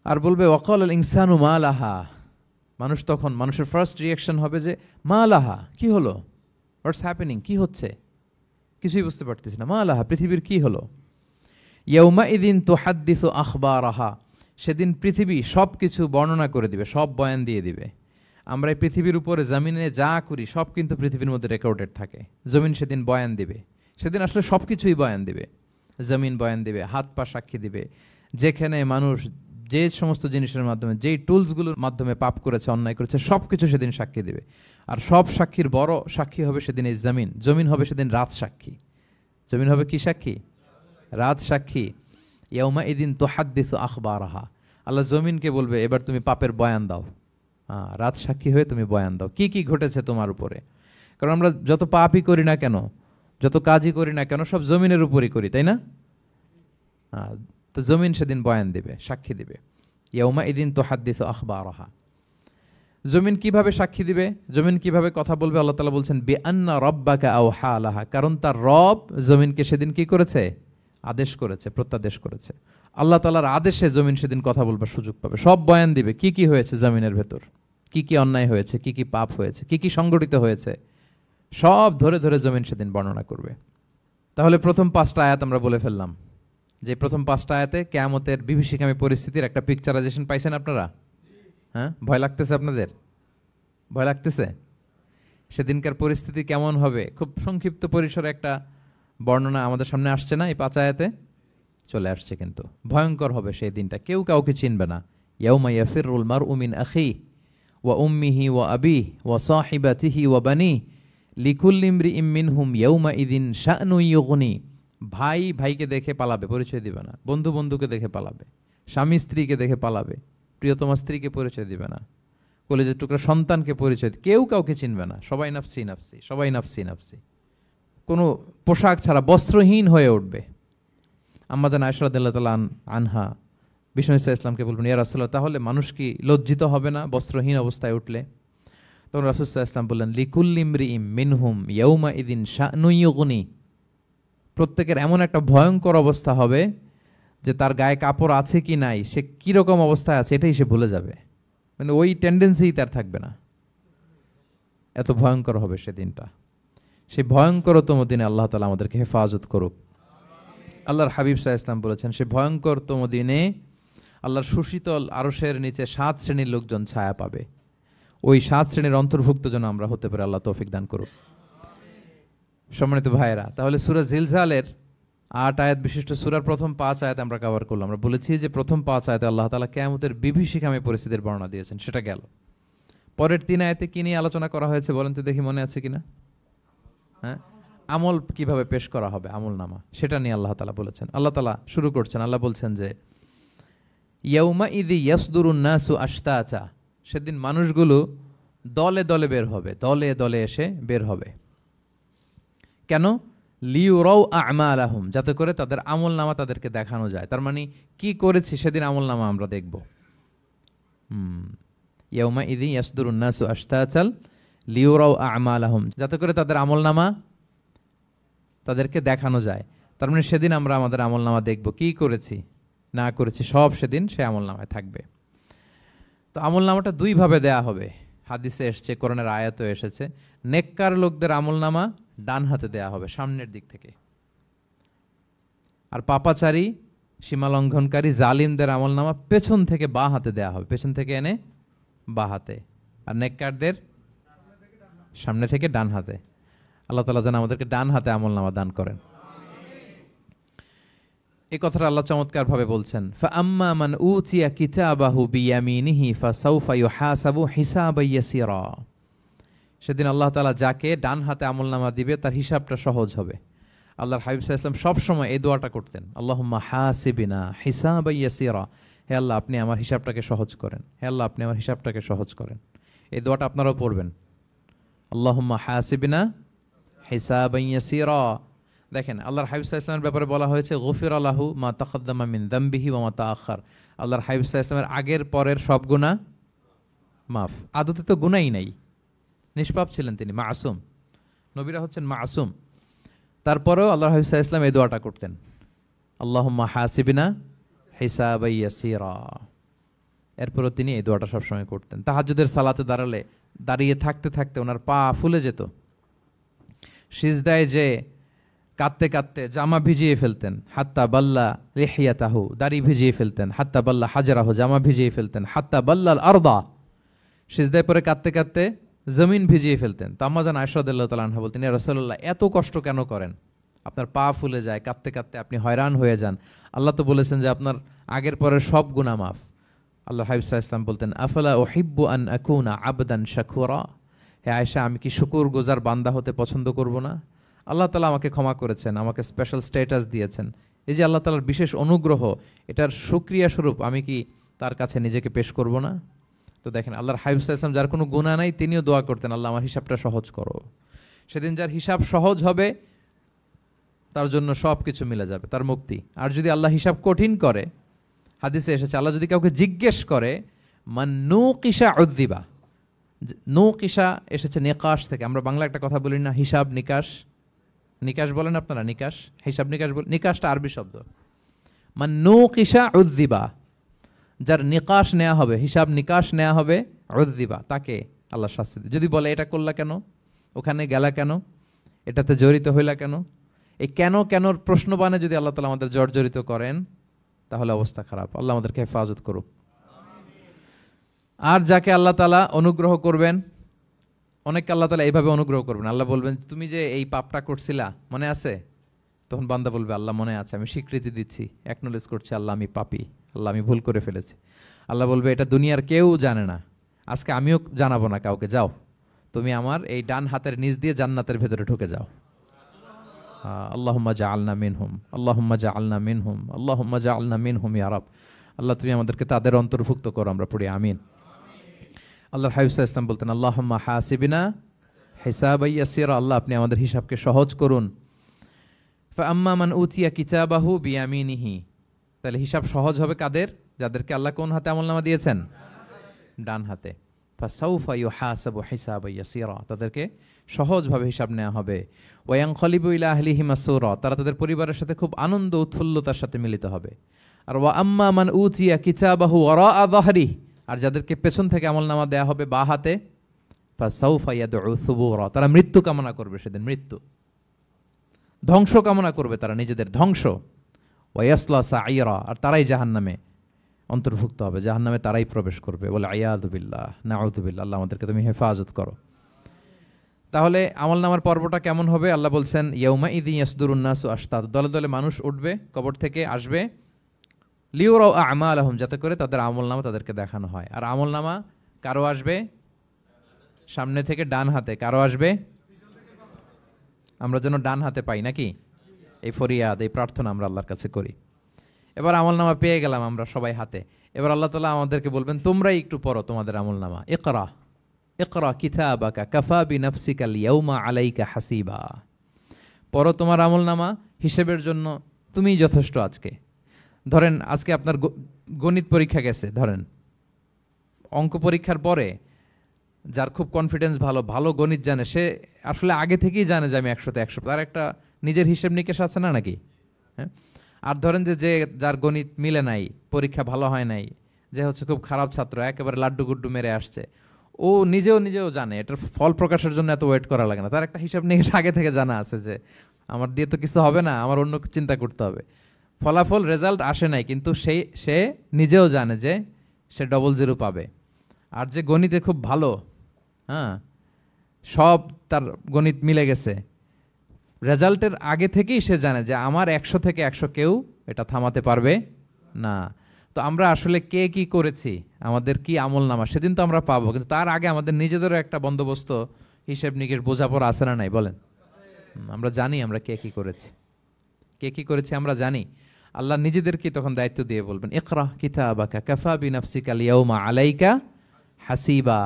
আর বলবে ওয়াকাল আল ইনসানু মা লাহা, মানুষ তখন, মানুষের ফার্স্ট রিয়াকশন হবে যে মা লাহা, কি হলো? What's happening? কি হচ্ছে? কিছুই বুঝতে পারতেছি না। মা লাহা, পৃথিবীর কি হলো? ইয়াউমা ইদিন তুহাদ্দিসু আখবারাহা, সেদিন পৃথিবী সব কিছু বর্ণনা করে দিবে, সব বয়ান দিয়ে দিবে। আমরা এই পৃথিবীর উপরে জমিনে যা করি সব কিন্তু পৃথিবীর মধ্যে রেকর্ডেড থাকে। জমিন সেদিন বয়ান দিবে, সেদিন আসলে সব কিছুই বয়ান দিবে। জমিন বয়ান দিবে, হাত পা সাক্ষী দিবে। যেখানে মানুষ যে সমস্ত জিনিসের মাধ্যমে, যেই টুলসগুলোর মাধ্যমে পাপ করেছে, অন্যায় করেছে, সব কিছু সেদিন সাক্ষী দিবে। আর সব সাক্ষীর বড় সাক্ষী হবে সেদিন এই জমিন। জমিন হবে সেদিন রাত সাক্ষী। জমিন হবে কি সাক্ষী? রাত সাক্ষী। ইয়াউমা ইদিন তুহাদ্দিসু আখবারাহা, আল্লাহ জমিনকে বলবে এবার তুমি পাপের বয়ান দাও। রাত সাক্ষী হয়ে তুমি বয়ান দাও, কি কি ঘটেছে তোমার উপরে। কারণ আমরা যত পাপই করি না কেন, যত কাজই করি না কেন, সব জমিনের উপরই করি, তাই না? তো জমিন সেদিন বয়ান দিবে, সাক্ষী দিবে। ইয়াউমা ইদিন তুহাদ্দিসু আখবারাহা। জমিন কিভাবে সাক্ষী দিবে, জমিন কিভাবে কথা বলবে? আল্লাহ তাআলা বলছেন বিআন্না রাব্বাকা আওহা লাহা, কারণ তার রব জমিনকে সেদিন কি করেছে? আদেশ করেছে, প্রত্যাদেশ করেছে। আল্লাহ তাআলার আদেশে জমিন সেদিন কথা বলবার সুযোগ পাবে, সব বয়ান দিবে, কি কি হয়েছে জমিনের ভেতর, কি কি অন্যায় হয়েছে, কি কি পাপ হয়েছে, কি কি সংগঠিত হয়েছে, সব ধরে ধরে জমিন সেদিন বর্ণনা করবে। তাহলে প্রথম 5টা আয়াত আমরা বলে ফেললাম, যে প্রথম 5টা আয়াতে কিয়ামতের বিভীষিকামী পরিস্থিতির একটা পিকচারাইজেশন পাইছেন আপনারা? ভয় লাগতেছে আপনাদের? ভয় লাগতেছে? সেদিনকার পরিস্থিতি কেমন হবে খুব সংক্ষিপ্ত পরিসরে একটা বর্ণনা আমাদের সামনে আসছে না, এই 5 আয়াতে চলে আসছে। কিন্তু ভয়ঙ্কর হবে সেই দিনটা, কেউ কাউকে চিনবে না। ইয়াউমা ইয়াফিরুল মারউ মিন আখিহি ওয়া উম্মিহি ওয়া আবিহি ওয়া সাহিবাতিহি ওয়া বানিহি লিকুল্লি ইমরিইম মিনহুম ইয়াউমা ইযিন শা'নুন ইউগনি। ভাই ভাইকে দেখে পালাবে, পরিচয় দিবে না। বন্ধু বন্ধুকে দেখে পালাবে, স্বামী স্ত্রীকে দেখে পালাবে, প্রিয়তমা স্ত্রীকে পরিচয় দিবে না, কলেজের টুকরা সন্তানকে পরিচয়, কেউ কাউকে চিনবে না। সবাই নাফসি নাফসি, সবাই নাফসি নাফসি। কোনো পোশাক ছাড়া বস্ত্রহীন হয়ে উঠবে। আম্মা জান আয়েশা রাদিয়াল্লাহু তাআলা আনহা বিষ্ণু ইসলামকে বলবেন, ইয়া রাসূলুল্লাহ, তাহলে মানুষ কি লজ্জিত হবে না বস্ত্রহীন অবস্থায় উঠলে? তখন রাসূল সাল্লাল্লাহু আলাইহি ওয়াসাল্লাম বললেন, লিকুল্লি ইমরিইম মিনহুম ইয়াউমা ইযিন শা'নুন ইউগনি। প্রত্যেকের এমন একটা ভয়ঙ্কর অবস্থা হবে যে তার গায়ে কাপড় আছে কি নাই, সে কিরকম অবস্থায় আছে এটাই সে ভুলে যাবে। মানে ওই টেন্ডেন্সি তার থাকবে না, এত ভয়ঙ্কর হবে সেদিনটা। সেই ভয়ঙ্করতম দিনে আল্লাহ তাআলা আমাদেরকে হেফাজত করুক। আল্লাহর হাবিব সাল্লাল্লাহু আলাইহি ওয়াসাল্লাম বলেছেন, সে ভয়ঙ্করতম দিনে আল্লাহর সুশীতল আরশের নিচে 7 শ্রেণীর লোকজন ছায়া পাবে। ওই 7 শ্রেণীর অন্তর্ভুক্ত যেন আমরা হতে পারি, আল্লাহ তৌফিক দান করুক। সম্মানিত ভাইয়েরা, তাহলে সূরা জিলজালের 8 আয়াত বিশিষ্ট সূরার প্রথম 5 আয়াত আমরা কভার করলাম। আমরা বলেছি যে প্রথম 5 আয়াতে আল্লাহ তাআলা কিয়ামতের বিভীষিকাময় পরিস্থিতির বর্ণনা দিয়েছেন, সেটা গেল। পরের 3 আয়াতে কি নিয়ে আলোচনা করা হয়েছে বলেন তো দেখি, মনে আছে কিনা? হ্যাঁ, আমল কিভাবে পেশ করা হবে, আমল নামা, সেটা নিয়ে আল্লাহ তাআলা বলেছেন। আল্লাহ তাআলা শুরু করছেন, আল্লাহ বলছেন যে ইয়াউমা ইযি ইয়াসদুরুন নাসু আশতাতা, সেদিন মানুষগুলো দলে দলে বের হবে, দলে দলে এসে বের হবে। কেন? লিউরাউ আমালাহুম, যাতে করে তাদের আমল নামা তাদেরকে দেখানো যায়। তার মানে কি করেছি সেদিন আমল নামা আমরা দেখব। ইয়াউমা ইযি ইয়াসদুরুন নাসু আশতাতাল লিউরাউ আমালাহুম, যাতে করে তাদের আমল নামা তাদেরকে দেখানো যায়। তার মানে সেদিন আমরা আমাদের আমল নামা দেখব, কি করেছি না করেছি সব সেদিন সে আমল নামায় থাকবে। তো আমল নামাটা 2 ভাবে দেয়া হবে, হাদিসে এসেছে, কোরআনের আয়াতও এসেছে। নেককার লোকদের আমল নামা ডান হাতে দেয়া হবে, সামনের দিক থেকে। আর পাপাচারী, সীমালঙ্ঘনকারী, জালিমদের আমল নামা পেছন থেকে বাঁ হাতে দেয়া হবে, পেছন থেকে এনে বাঁ হাতে। আর নেককারদের সামনে থেকে ডান হাতে। আল্লাহ তাআলা যেন আমাদেরকে ডান হাতে আমল নামা দান করেন। এই কথাটা আল্লাহ চমৎকার ভাবে বলছেন, ফাআম্মা মান উতিয়া কিতাবাহু বিয়ামিনিহি ফাসাউফা ইউহাসাবু হিসাবান ইয়াসীরা। সেদিন আল্লাহ তাআলা যাকে ডান হাতে আমলনামা দিবে তার হিসাবটা সহজ হবে। আল্লাহর হাবিব সাল্লাল্লাহু আলাইহি ওয়াসাল্লাম সব সময় এই দোয়াটা করতেন, আল্লাহুম্মা হাসিবিনা হিসাবান ইয়াসীরা। হে আল্লাহ, আপনি আমার হিসাবটাকে সহজ করেন, হে আল্লাহ, আপনি আমার হিসাবটাকে সহজ করেন। এই দোয়াটা আপনারাও পড়বেন, আল্লাহুম্মা হাসিবিনা হিসাবান ইয়াসীরা। দেখেন, আল্লাহর হাবিব সাল্লাল্লাহু আলাইহি ওয়াসাল্লামের ব্যাপারে বলা হয়েছে গফিরা লাহু মা তাকাদ্দামা মিন যামবিহি ওয়া মা তাআখার। আল্লাহর হাবিব সাল্লাল্লাহু আলাইহি ওয়াসাল্লামের আগের পরের সব গুনাহ মাফ। আদতে তো গুনাহই নাই, নিষ্পাপ ছিলেন তিনি, মাসুম। নবীরা হচ্ছেন মাসুম। তারপরেও আল্লাহর হাবিব সাল্লাল্লাহু আলাইহি ওয়াসাল্লাম এই দোয়াটা করতেন, আল্লাহুম্মা হাসিবিনা হিসাবান ইয়াসীরা। এরপরও তিনি এই দোয়াটা সবসময় করতেন। তাহাজ্জুদের সালাতে দাঁড়িয়ে থাকতে থাকতে ওনার পা ফুলে যেত। সিজদায় যে কাঁদতে কাঁদতে জামা ভিজিয়ে ফেলতেন, হাত্তা বাল্লা লিহিয়াতাহু, দাড়ি ভিজিয়ে ফেলতেন, হাত্তা বাল্লা হাজারাহু, জামা ভিজিয়ে ফেলতেন, হাত্তা বাল্লাল আরদা, সিজদায় পরে কাঁদতে কাঁদতে জমিন ভিজিয়ে ফেলতেন। তো আম্মা জান আয়েশা রাদিয়াল্লাহু তাআলা আনহা বলতেন, ইয়া রাসূলুল্লাহ, এত কষ্ট কেন করেন? আপনার পা ফুলে যায়, কাঁদতে কাঁদতে আপনি হয়রান হয়ে যান। আল্লাহ তো বলেছেন যে আপনার আগের পরের সব গুনাহ মাফ। আল্লাহর হাবিব সাল্লাল্লাহু আলাইহি ওয়াসাল্লাম বলতেন, আফালা উহিব্বু আন আকুনা আবদান শাকুরা। হে আয়েশা, আমি কি শুকরগুজার বান্দা হতে পছন্দ করব না? আল্লাহ তাআলা আমাকে ক্ষমা করেছেন, আমাকে স্পেশাল স্ট্যাটাস দিয়েছেন। এই যে আল্লাহ তাআলার বিশেষ অনুগ্রহ, এটার শুকরিয়া স্বরূপ আমি কি তার কাছে নিজেকে পেশ করব না? তো দেখেন, আল্লাহর হাবিব সাল্লাল্লাহু আলাইহি ওয়াসাল্লাম যার কোনো গুনাহ নাই, তিনিও দোয়া করতেন, আল্লাহ আমার হিসাবটা সহজ করো। সেদিন যার হিসাব সহজ হবে তার জন্য সব কিছু মিলে যাবে, তার মুক্তি। আর যদি আল্লাহ হিসাব কঠিন করে, হাদিসে এসেছে, আল্লাহ যদি কাউকে জিজ্ঞেস করে, মান নুকিশা উযযিবা। নুকিশা এসেছে নিকাশ থেকে। আমরা বাংলা একটা কথা বলি না, হিসাব নিকাশ। নিকাশ বলেন আপনারা? নিকাশ, হিসাব নিকাশ বলেন। নিকাশটা আরবি শব্দ। মান নুকিশা উযযিবা, যার নিকাশ নেওয়া হবে, হিসাব নিকাশ নেওয়া হবে, উযযিবা, তাকে আল্লাহ শাস্তি দেবে। যদি বলে এটা করলা কেন, ওখানে গেলা কেন, এটাতে জড়িত হইলা কেন, এই কেন কেনর প্রশ্নবাণে যদি আল্লাহ তাআলা আমাদের জর্জরিত করেন, তাহলে অবস্থা খারাপ। আল্লাহ আমাদেরকে হেফাজত করুক। আর যাকে আল্লাহ তাআলা অনুগ্রহ করবেন, অনেক আল্লাহ তাআলা এইভাবে অনুগ্রহ করবেন, আল্লাহ বলবেন তুমি যে এই পাপটা করছিলা মনে আছে? তখন বান্দা বলবে আল্লাহ মনে আছে, আমি স্বীকৃতি দিচ্ছি, অ্যাকনোলেজ করছি আল্লাহ আমি পাপী, আল্লাহ আমি ভুল করে ফেলেছি। আল্লাহ বলবে এটা দুনিয়ার কেউ জানে না, আজকে আমিও জানাবো না কাউকে, যাও তুমি আমার এই ডান হাতের নিচ দিয়ে জান্নাতের ভেতরে ঢুকে যাও। আল্লাহুম্মা জাআলনা মিনহুম, আল্লাহুম্মা জাআলনা মিনহুম, আল্লাহুম্মা জাআলনা মিনহুম ইয়া রাব। আল্লাহ তুমি আমাদেরকে তাদের অন্তর্ভুক্ত করো, আমরা পড়ি আমিন। আল্লাহর হাবিব সাল্লাল্লাহু আলাইহি ওয়াসাল্লাম বলতেন আল্লাহুম্মা হাসিবিনা হিসাবান ইয়াসিরা, আল্লাহ আপনি আমাদের হিসাবকে সহজ করুন। ফাআম্মা মান উতিয়া কিতাবাহু বিয়ামিনিহি, তাহলে হিসাব সহজ হবে কাদের? যাদেরকে আল্লাহ কোন হাতে আমলনামা দিয়েছেন? ডান হাতে। ফাসাউফা ইউহাসাবু হিসাবান ইয়াসিরা, তাদেরকে সহজভাবে হিসাব নেওয়া হবে। ওয়ায়ানকালিবু ইলা আহলিহি মাসরুরা, তারা তাদের পরিবারের সাথে খুব আনন্দ উৎফুল্লতার সাথে মিলিত হবে। আর ওয়া আম্মা মান উতিয়া কিতাবাহু ওয়ারাআ যাহরি, আর যাদেরকে পেছন থেকে আমলনামা দেয়া হবে বা হাতে, ফাসাউফা ইয়াদউ সুবুরা, তারা মৃত্যু কামনা করবে, সেদিন মৃত্যু, ধ্বংস কামনা করবে, তারা নিজেদের ধ্বংস। ওয়ায়াসলা সাঈরা, আর তারাই জাহান্নামে অন্তর্ভুক্ত হবে, জাহান্নামে তারাই প্রবেশ করবে। বলে আয়াযু বিল্লাহ, নাউযু বিল্লাহ, আল্লাহ আমাদেরকে তুমি হেফাজত করো। তাহলে আমলনামার পর্বটা কেমন হবে? আল্লাহ বলছেন ইয়াউমা ইযি ইয়াসদুরুন নাসু আশতাত, দলে দলে মানুষ উঠবে, কবর থেকে আসবে, লিউরাউ আমালাহুম, যাতে করে তাদের আমলনামা তাদেরকে দেখানো হয়। আর আমলনামা কারো আসবে সামনে থেকে ডান হাতে, কারো আসবে, আমরা যেন ডান হাতে পাই নাকি? এই ফরিয়াদ, এই প্রার্থনা আমরা আল্লাহর কাছে করি। এবার আমলনামা পেয়ে গেলাম আমরা সবাই হাতে, এবার আল্লাহ তাআলা আমাদেরকে বলবেন তোমরাই একটু পড়ো তোমাদের আমলনামা। ইকরা ইকরা কিতাবাকা কাফা বিনাফসিকা আল-ইয়াউমা আলাইকা হাসিবা, পড়ো তোমার আমলনামা, হিসেবের জন্য তুমিই যথেষ্ট আজকে। ধরেন আজকে আপনার গণিত পরীক্ষা গেছে, ধরেন অঙ্ক পরীক্ষার পরে যার খুব কনফিডেন্স ভালো, ভালো গণিত জানে, সে আসলে আগে থেকেই জানে যে আমি 100তে 100, তার একটা নিজের হিসেব নিকেশ আছে না নাকি? হ্যাঁ। আর ধরেন যে যার গণিত মিলে নাই, পরীক্ষা ভালো হয় নাই, যে হচ্ছে খুব খারাপ ছাত্র, একেবারে লাড্ডু গুড্ডু মেরে আসছে, ও নিজেও জানে এটার ফল প্রকাশের জন্য এত ওয়েট করা লাগে না, তার একটা হিসাব নিকেশ আগে থেকে জানা আছে যে আমার দিয়ে তো কিছু হবে না, আমার অন্য চিন্তা করতে হবে। ফলাফল রেজাল্ট আসে নাই, কিন্তু সে নিজেও জানে যে সে 00 পাবে। আর যে গণিতে খুব ভালো, হ্যাঁ, সব তার গণিত মিলে গেছে, রেজাল্টের আগে থেকেই সে জানে যে আমার 100 থেকে 100 কেউ এটা থামাতে পারবে না। তো আমরা আসলে কে কি করেছি, আমাদের কি আমলনামা, সেদিন তো আমরা পাবো, কিন্তু তার আগে আমাদের নিজেদেরও একটা বন্দোবস্ত, হিসেব নিকেশ, বোঝাপড়া আছে না নাই বলেন? আমরা জানি আমরা কে কি করেছি আমরা জানি। আল্লাহ নিজেদেরকে তখন দায়িত্ব দিয়ে বলবেন ইকরা কিতাবাকা কাফা বিনাফসিকা আল-ইয়াউমা আলাইকা হাসিবা,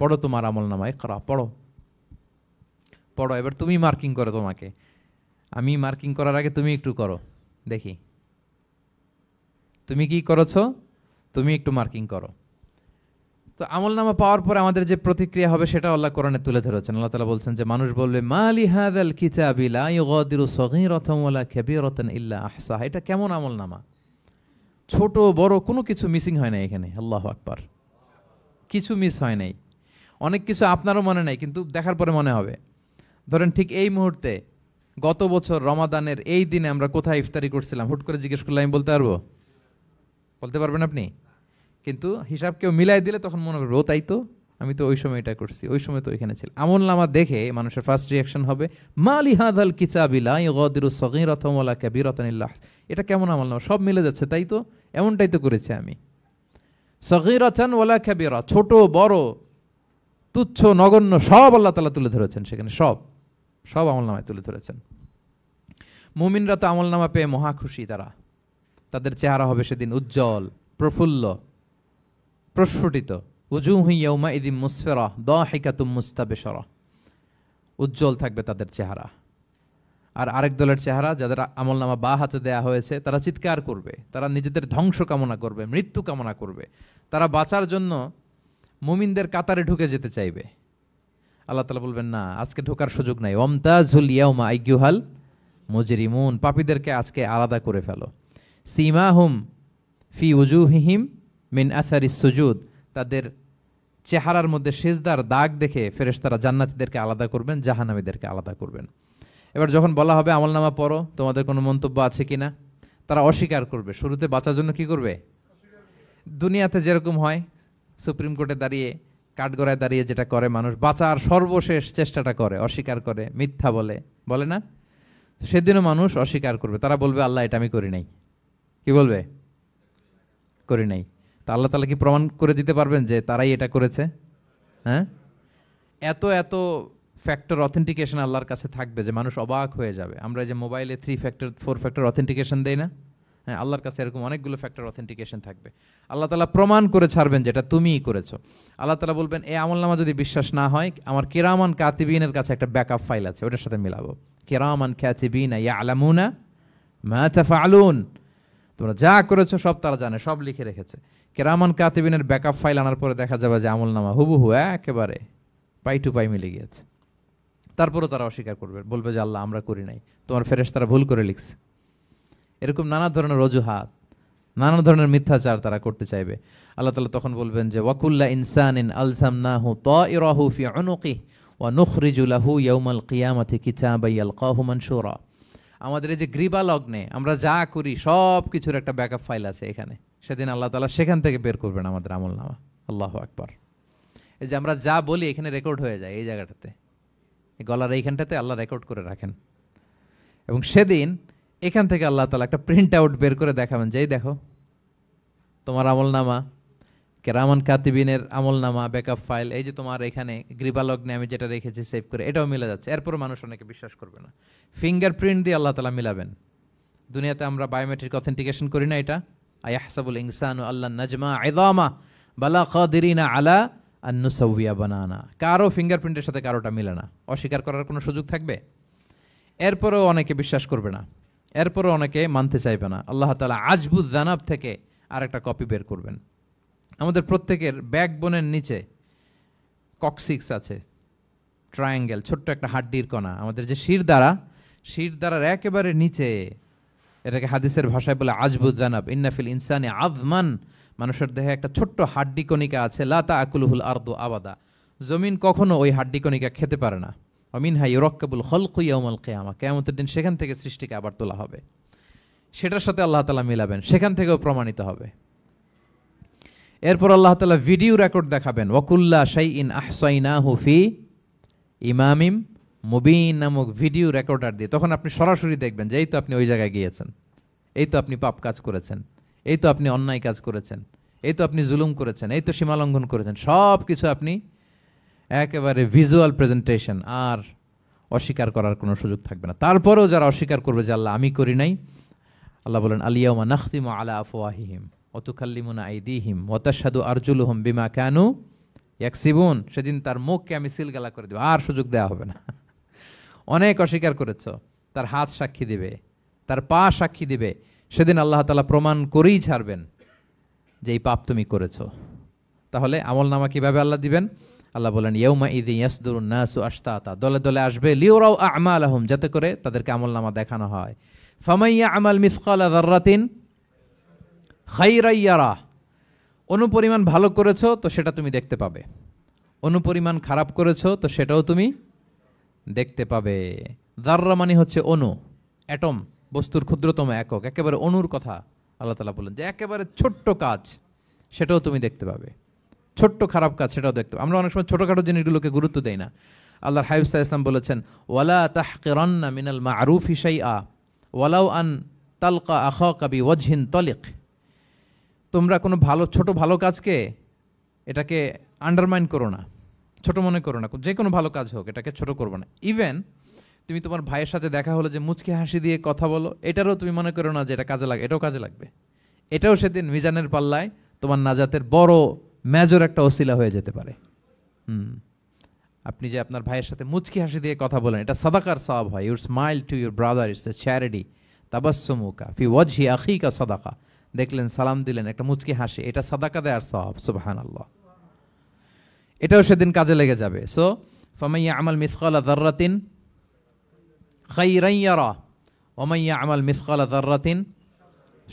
পড়ো তোমার আমলনামা, ইকরা, পড়ো। এবার তুমি মার্কিং করো, তোমাকে আমি মার্কিং করার আগে তুমি একটু করো দেখি তুমি কি করেছো, তুমি একটু মার্কিং করো। তো আমলনামা পাওয়ার পরে আমাদের যে প্রতিক্রিয়া হবে সেটা আল্লাহ কোরআনে তুলে ধরেছেন। আল্লাহ তাআলা বলছেন যে মানুষ বলবে মালি হাযাল কিতাবি লা ইউগাদিরু সগীরাতান ওয়ালা কাবীরাতান ইল্লা আহসাহা, এটা কেমন আমলনামা, ছোট বড় কোনো কিছু মিসিং হয় না এখানে। আল্লাহু আকবার, কিছু মিস হয় নাই। অনেক কিছু আপনারও মনে নাই, কিন্তু দেখার পরে মনে হবে। ধরেন ঠিক এই মুহূর্তে গত বছর রমাদানের এই দিনে আমরা কোথায় ইফতারি করছিলাম, হুট করে জিজ্ঞেস করলে আমি বলতে পারবো? বলতে পারবেন আপনি? কিন্তু হিসাব কেউ মিলাই দিলে তখন মনে করবে ও তাই তো, আমি তো ওই সময় এটা করছি, ওই সময় তো ওইখানে ছিল। আমলনামা দেখে মানুষের ফার্স্ট রিয়াকশন হবে মালি হাযাল কিতাবি লা ইউগাদিরু সগীরাতান ওয়ালা কাবীরাতান ইল্লা আহসাহা, এটা কেমন আমলনামা, সব মিলে যাচ্ছে, তাই তো, এমনটাই তো করেছি আমি। সগীরাতান ওয়ালা কাবীরা, ছোট বড় তুচ্ছ নগণ্য সব আল্লাহ তাআলা তুলে ধরেছেন সেখানে, সব আমলনামায় তুলে ধরেছেন। মুমিনরা তো আমলনামা পেয়ে মহা খুশি, তাদের চেহারা হবে সেদিন উজ্জ্বল, প্রফুল্ল, প্রস্ফুটিত। উজুহু ইয়াউমাইযিন মুসফিরা দাহিকাতুম মুস্তাবশিরা, উজ্জ্বল থাকবে তাদের চেহারা। আর আরেক দলের চেহারা, যাদের আমলনামা বা হাতে দেয়া হয়েছে, তারা চিৎকার করবে, তারা নিজেদের ধ্বংস কামনা করবে, মৃত্যু কামনা করবে, তারা বাঁচার জন্য মুমিনদের কাতারে ঢুকে যেতে চাইবে। আল্লাহ তাআলা বলবেন না, আজকে ঢোকার সুযোগ নাই। ওয়ামতাজুল ইয়াউমা আইয়ুহাল মুজরিমুন, পাপীদেরকে আজকে আলাদা করে ফেলো। সীমাহুম ফি উজুহিহিম মিন আসারিস সুজুদ, তাদের চেহারার মধ্যে সিজদার দাগ দেখে ফেরেশতারা জান্নাতীদেরকে আলাদা করবেন, জাহান্নামীদেরকে আলাদা করবেন। এবার যখন বলা হবে আমলনামা পড়ো, তোমাদের কোনো মন্তব্য আছে কিনা, তারা অস্বীকার করবে। শুরুতে বাঁচার জন্য কি করবে? দুনিয়াতে যেরকম হয়, সুপ্রিম কোর্টে দাঁড়িয়ে কাঠগড়ায় দাঁড়িয়ে যেটা করে মানুষ, বাঁচার সর্বশেষ চেষ্টাটা করে, অস্বীকার করে, মিথ্যা বলে, বলে না? তো সেদিনও মানুষ অস্বীকার করবে, তারা বলবে আল্লাহ এটা আমি করি নাই। কি বলবে? করি নাই। তা আল্লাহ তাআলা কি প্রমাণ করে দিতে পারবেন যে তারাই এটা করেছে? হ্যাঁ, এত এত ফ্যাক্টর অথেন্টিকেশন আল্লাহর কাছে থাকবে যে মানুষ অবাক হয়ে যাবে। আমরা যে মোবাইলে 3 ফ্যাক্টর 4 ফ্যাক্টর অথেন্টিকেশন দেই না, হ্যাঁ, আল্লাহর কাছে এরকম অনেকগুলো ফ্যাক্টর অথেন্টিকেশন থাকবে। আল্লাহ তাআলা প্রমাণ করে ছাড়বেন যেটা তুমিই করেছো। আল্লাহ তাআলা বলবেন এই আমলনামা যদি বিশ্বাস না হয়, আমার কিরামান কাতিবিনের কাছে একটা ব্যাকআপ ফাইল আছে, ওটার সাথে মিলাবো। কিরামান কাতিবিনা ইয়ালামুনা মা তাফআলুন, তোমরা যা করেছো সব তারা জানে, সব লিখে রেখেছে। কিরামান কাতিবিনের ব্যাকআপ ফাইল আনার পরে দেখা যাবে যে আমলনামা হুবহু একেবারে পাই টু পাই মিলে গিয়েছে। তারপরও তারা অস্বীকার করবে, বলবে যে আল্লাহ আমরা করি নাই, তোমার ফেরেশতারা ভুল করে লিখছে। এরকম নানা ধরনের অজুহাত, নানা ধরনের মিথ্যাচার তারা করতে চাইবে। আল্লাহ তাআলা তখন বলবেন যে ওয়াকুল্লা ইনসানিন আলজামনাহু তাইরাহু ফি উনুকিহি ওয়া নুখরিজু লাহু ইয়াউমাল কিয়ামাতি কিতাবান ইয়ালকাহু মানশুরা। আমাদের এই যে গ্রীবা লগ্নে আমরা যা করি সব কিছুর একটা ব্যাকআপ ফাইল আছে এখানে, সেদিন আল্লাহ তাআলা সেখান থেকে বের করবেন আমাদের আমলনামা। আল্লাহু আকবার। এই যে আমরা যা বলি এখানে রেকর্ড হয়ে যায়, এই জায়গাটাতে, এই গলার এইখানটাতে আল্লাহ রেকর্ড করে রাখেন। এবং সেদিন এখান থেকে আল্লাহ তাআলা একটা প্রিন্ট আউট বের করে দেখাবেন যে এই দেখো তোমার আমলনামা, কিরামান কাতিবিনের আমলনামা ব্যাকআপ ফাইল, এই যে তোমার এখানে গ্রীবালগ্নে আমি যেটা রেখেছি সেভ করে, এটাও মিলে যাচ্ছে। এরপর মানুষ অনেকে বিশ্বাস করবে না। ফিঙ্গারপ্রিন্ট দিয়ে আল্লাহ তাআলা মিলাবেন। দুনিয়াতে আমরা বায়োমেট্রিক অথেন্টিকেশন করি না, এটা আয়াহসাবুল ইনসানু আল্লাহ নাজমা ইযামা বালা কাদিরিনা আলা আন নুসাউইয়া বানানা। কারো ফিঙ্গারপ্রিন্টের সাথে কারোটা মিলে না, অস্বীকার করার কোনো সুযোগ থাকবে? এরপরেও অনেকে বিশ্বাস করবে না, এরপরও অনেকে মানতে চাইবে না। আল্লাহ তাআলা আজবুজ জানাব থেকে আরেকটা কপি বের করবেন। আমাদের প্রত্যেকের ব্যাকবোনের নিচে কক্সিক্স আছে, ট্রায়াঙ্গেল, ছোট্ট একটা হাড্ডির কণা, আমাদের যে শিরদাঁড়ার একেবারে নিচে, এটাকে হাদিসের ভাষায় বলে আজবুজ জানাব। ইন্নাফিল ইনসানি আযমান, মানুষের দেহে একটা ছোট্ট হাড্ডি কণিকা আছে, লা তাআকুলুহুল আরদু আবাদা, জমিন কখনো ওই হাড্ডি কণিকা খেতে পারে না। মিনহা ইউরাক্কাবুল খালকু ইয়াউমাল কিয়ামা, কিয়ামতের দিন সেখান থেকে সৃষ্টিকে আবার তোলা হবে, সেটার সাথে আল্লাহ তাআলা মিলাবেন, সেখান থেকেও প্রমাণিত হবে। এরপর আল্লাহ তাআলা ভিডিও রেকর্ড দেখাবেন। ওয়াকুল্লা শাইইন আহসাইনাহু ফি ইমামিম মুবিন নামক ভিডিও রেকর্ডার দিয়ে, তখন আপনি সরাসরি দেখবেন যে এই তো আপনি ওই জায়গায় গিয়েছেন, এই তো আপনি পাপ কাজ করেছেন, এই তো আপনি অন্যায় কাজ করেছেন, এই তো আপনি জুলুম করেছেন, এই তো সীমালঙ্ঘন করেছেন, সব কিছু আপনি একেবারে ভিজুয়াল প্রেজেন্টেশন, আর অস্বীকার করার কোনো সুযোগ থাকবে না। তারপরেও যারা অস্বীকার করবে যে আল্লাহ আমি করি নাই, আল্লাহ বলেন আলিয়াউমা নাখতিমু আলা আফওয়াহিহিম ওয়া তুকাল্লিমুনা আইদিহিম ওয়া তাশহাদু আরজুলুহুম বিমা কানু ইয়াকসিবুন। সেদিন তার মুখকে আমি সিলগালা করে দেব, আর সুযোগ দেওয়া হবে না। অনেক অস্বীকার করেছো, তার হাত সাক্ষী দিবে, তার পা সাক্ষী দিবে। সেদিন আল্লাহ তাআলা প্রমাণ করেই ছাড়বেন যে এই পাপ তুমি করেছো। তাহলে আমলনামা কিভাবে আল্লাহ দিবেন? আল্লাহ বলেন ইয়াউমা ইযি ইয়াসদুরুন নাসু আশতাতা, দলে দলে আসবে, লিউরাউ আমালাহুম, যাতে করে তাদেরকে আমলনামা দেখানো হয়। ফামাইয়া আমাল মিসকালা যাররাতিন খাইরান ইয়ারা, অনুপরিমাণ ভালো করেছো তো সেটা তুমি দেখতে পাবে, অনুপরিমাণ খারাপ করেছো তো সেটাও তুমি দেখতে পাবে। যাররা মানে হচ্ছে অণু, অ্যাটম, বস্তুর ক্ষুদ্রতম একক, একেবারে অণুর কথা আল্লাহ তাআলা বলেন যে একেবারে ছোট্ট কাজ সেটাও তুমি দেখতে পাবে, ছোট্ট খারাপ কাজ সেটাও দেখতে পাবে। আমরা অনেক সময় ছোটখাটো জিনিসগুলোকে গুরুত্ব দেই না। আল্লাহর হাবিব সাল্লাল্লাহু আলাইহি ওয়াসাল্লাম বলেছেন ওয়ালা তাহকিরান্না মিনাল মা'রুফি শাইআ ওয়ালাউ আন তালকা আখাকা বিওয়াজহিন তালিক, তোমরা কোনো ছোট ভালো কাজকে এটাকে আন্ডারমাইন করো না, ছোট মনে করো না, যে কোনো ভালো কাজ হোক এটাকে ছোট করবো না। ইভেন তুমি তোমার ভাইয়ের সাথে দেখা হলো যে মুচকি হাসি দিয়ে কথা বলো, এটারও তুমি মনে করো না যে এটা কাজে লাগে, এটাও কাজে লাগবে, এটাও সেদিন মিজানের পাল্লায় তোমার নাজাতের বড় মেজর একটা ওসিলা হয়ে যেতে পারে। আপনি যে আপনার ভাইয়ের সাথে মুচকি হাসি দিয়ে কথা বলেন, এটা সাদাকার সওয়াব হয়। Your smile to your brother it's a charity, তাবাসসুমুকা ফি ওয়াজহি আখিকা সাদাকা, দেখলেন সালাম দিলেন, একটা মুচকি হাসি, এটা সাদাকা দেওয়ার সওয়াব। সুবহানাল্লাহ, এটাও সেদিন কাজে লেগে যাবে। সো ফামাইয়া আমাল মিসকালা যাররাতিন খাইরান ইয়ারা ওয়া মাইয়া আমাল মিসকালা যাররাতিন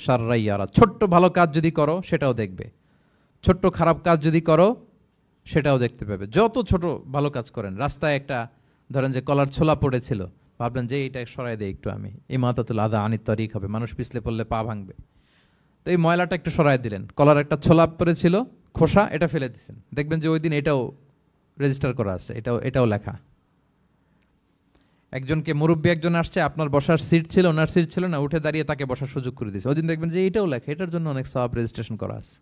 শাররান ইয়ারা, ছোট্ট ভালো কাজ যদি করো সেটাও দেখবে, ছোট্ট খারাপ কাজ যদি করো সেটাও দেখতে পাবে। যত ছোট ভালো কাজ করেন, রাস্তায় একটা ধরেন যে কলার ছোলা পড়েছিল, ভাবলেন যে এইটা সরাই দেয় একটু, আমি ইমাতাতুল আযা আনিত তারিক হবে, মানুষ পিছলে পড়লে পা ভাঙবে, তো এই ময়লাটা একটু সরাই দিলেন। কলার একটা ছোলা পড়েছিল, খোসা এটা ফেলে দিচ্ছেন, দেখবেন যে ওই দিন এটাও রেজিস্টার করা আছে, এটাও লেখা। একজনকে মুরব্বী একজন আসছে, আপনার বসার সিট ছিল, ওনার সিট ছিল না, উঠে দাঁড়িয়ে তাকে বসার সুযোগ করে দিয়েছে, ওই দিন দেখবেন যে এটাও লেখা, এটার জন্য অনেক সওয়াব রেজিস্ট্রেশন করা আছে।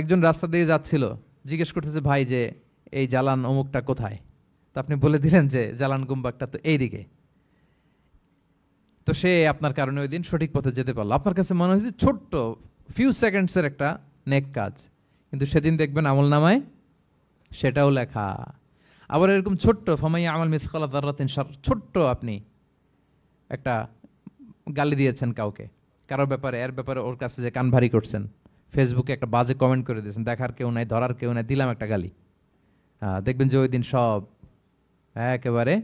একজন রাস্তা দিয়ে যাচ্ছিল, জিজ্ঞেস করতেছে ভাই যে এই জালান অমুকটা কোথায়, তো আপনি বলে দিলেন যে জালান গুম্বাকটা তো এইদিকে, তো সে আপনার কারণে ওই দিন সঠিক পথে যেতে পারলো। আপনার কাছে মনে হয়েছে ছোট্ট ফিউ সেকেন্ডসের একটা নেক কাজ, কিন্তু সেদিন দেখবেন আমল নামায় সেটাও লেখা। আবার এরকম ছোট্ট ফামাইয়া আমাল মিসকালা যাররাতিন শার, ছোট্ট আপনি একটা গালি দিয়েছেন কাউকে, কারোর ব্যাপারে, এর ব্যাপারে ওর কাছে যে কান ভারী করছেন, ফেসবুকে একটা বাজে কমেন্ট করে দিয়েছেন, দেখার কেউ নাই, ধরার কেউ নাই, দিলাম একটা গালি, দেখবেন যে ওই দিন সব একেবারে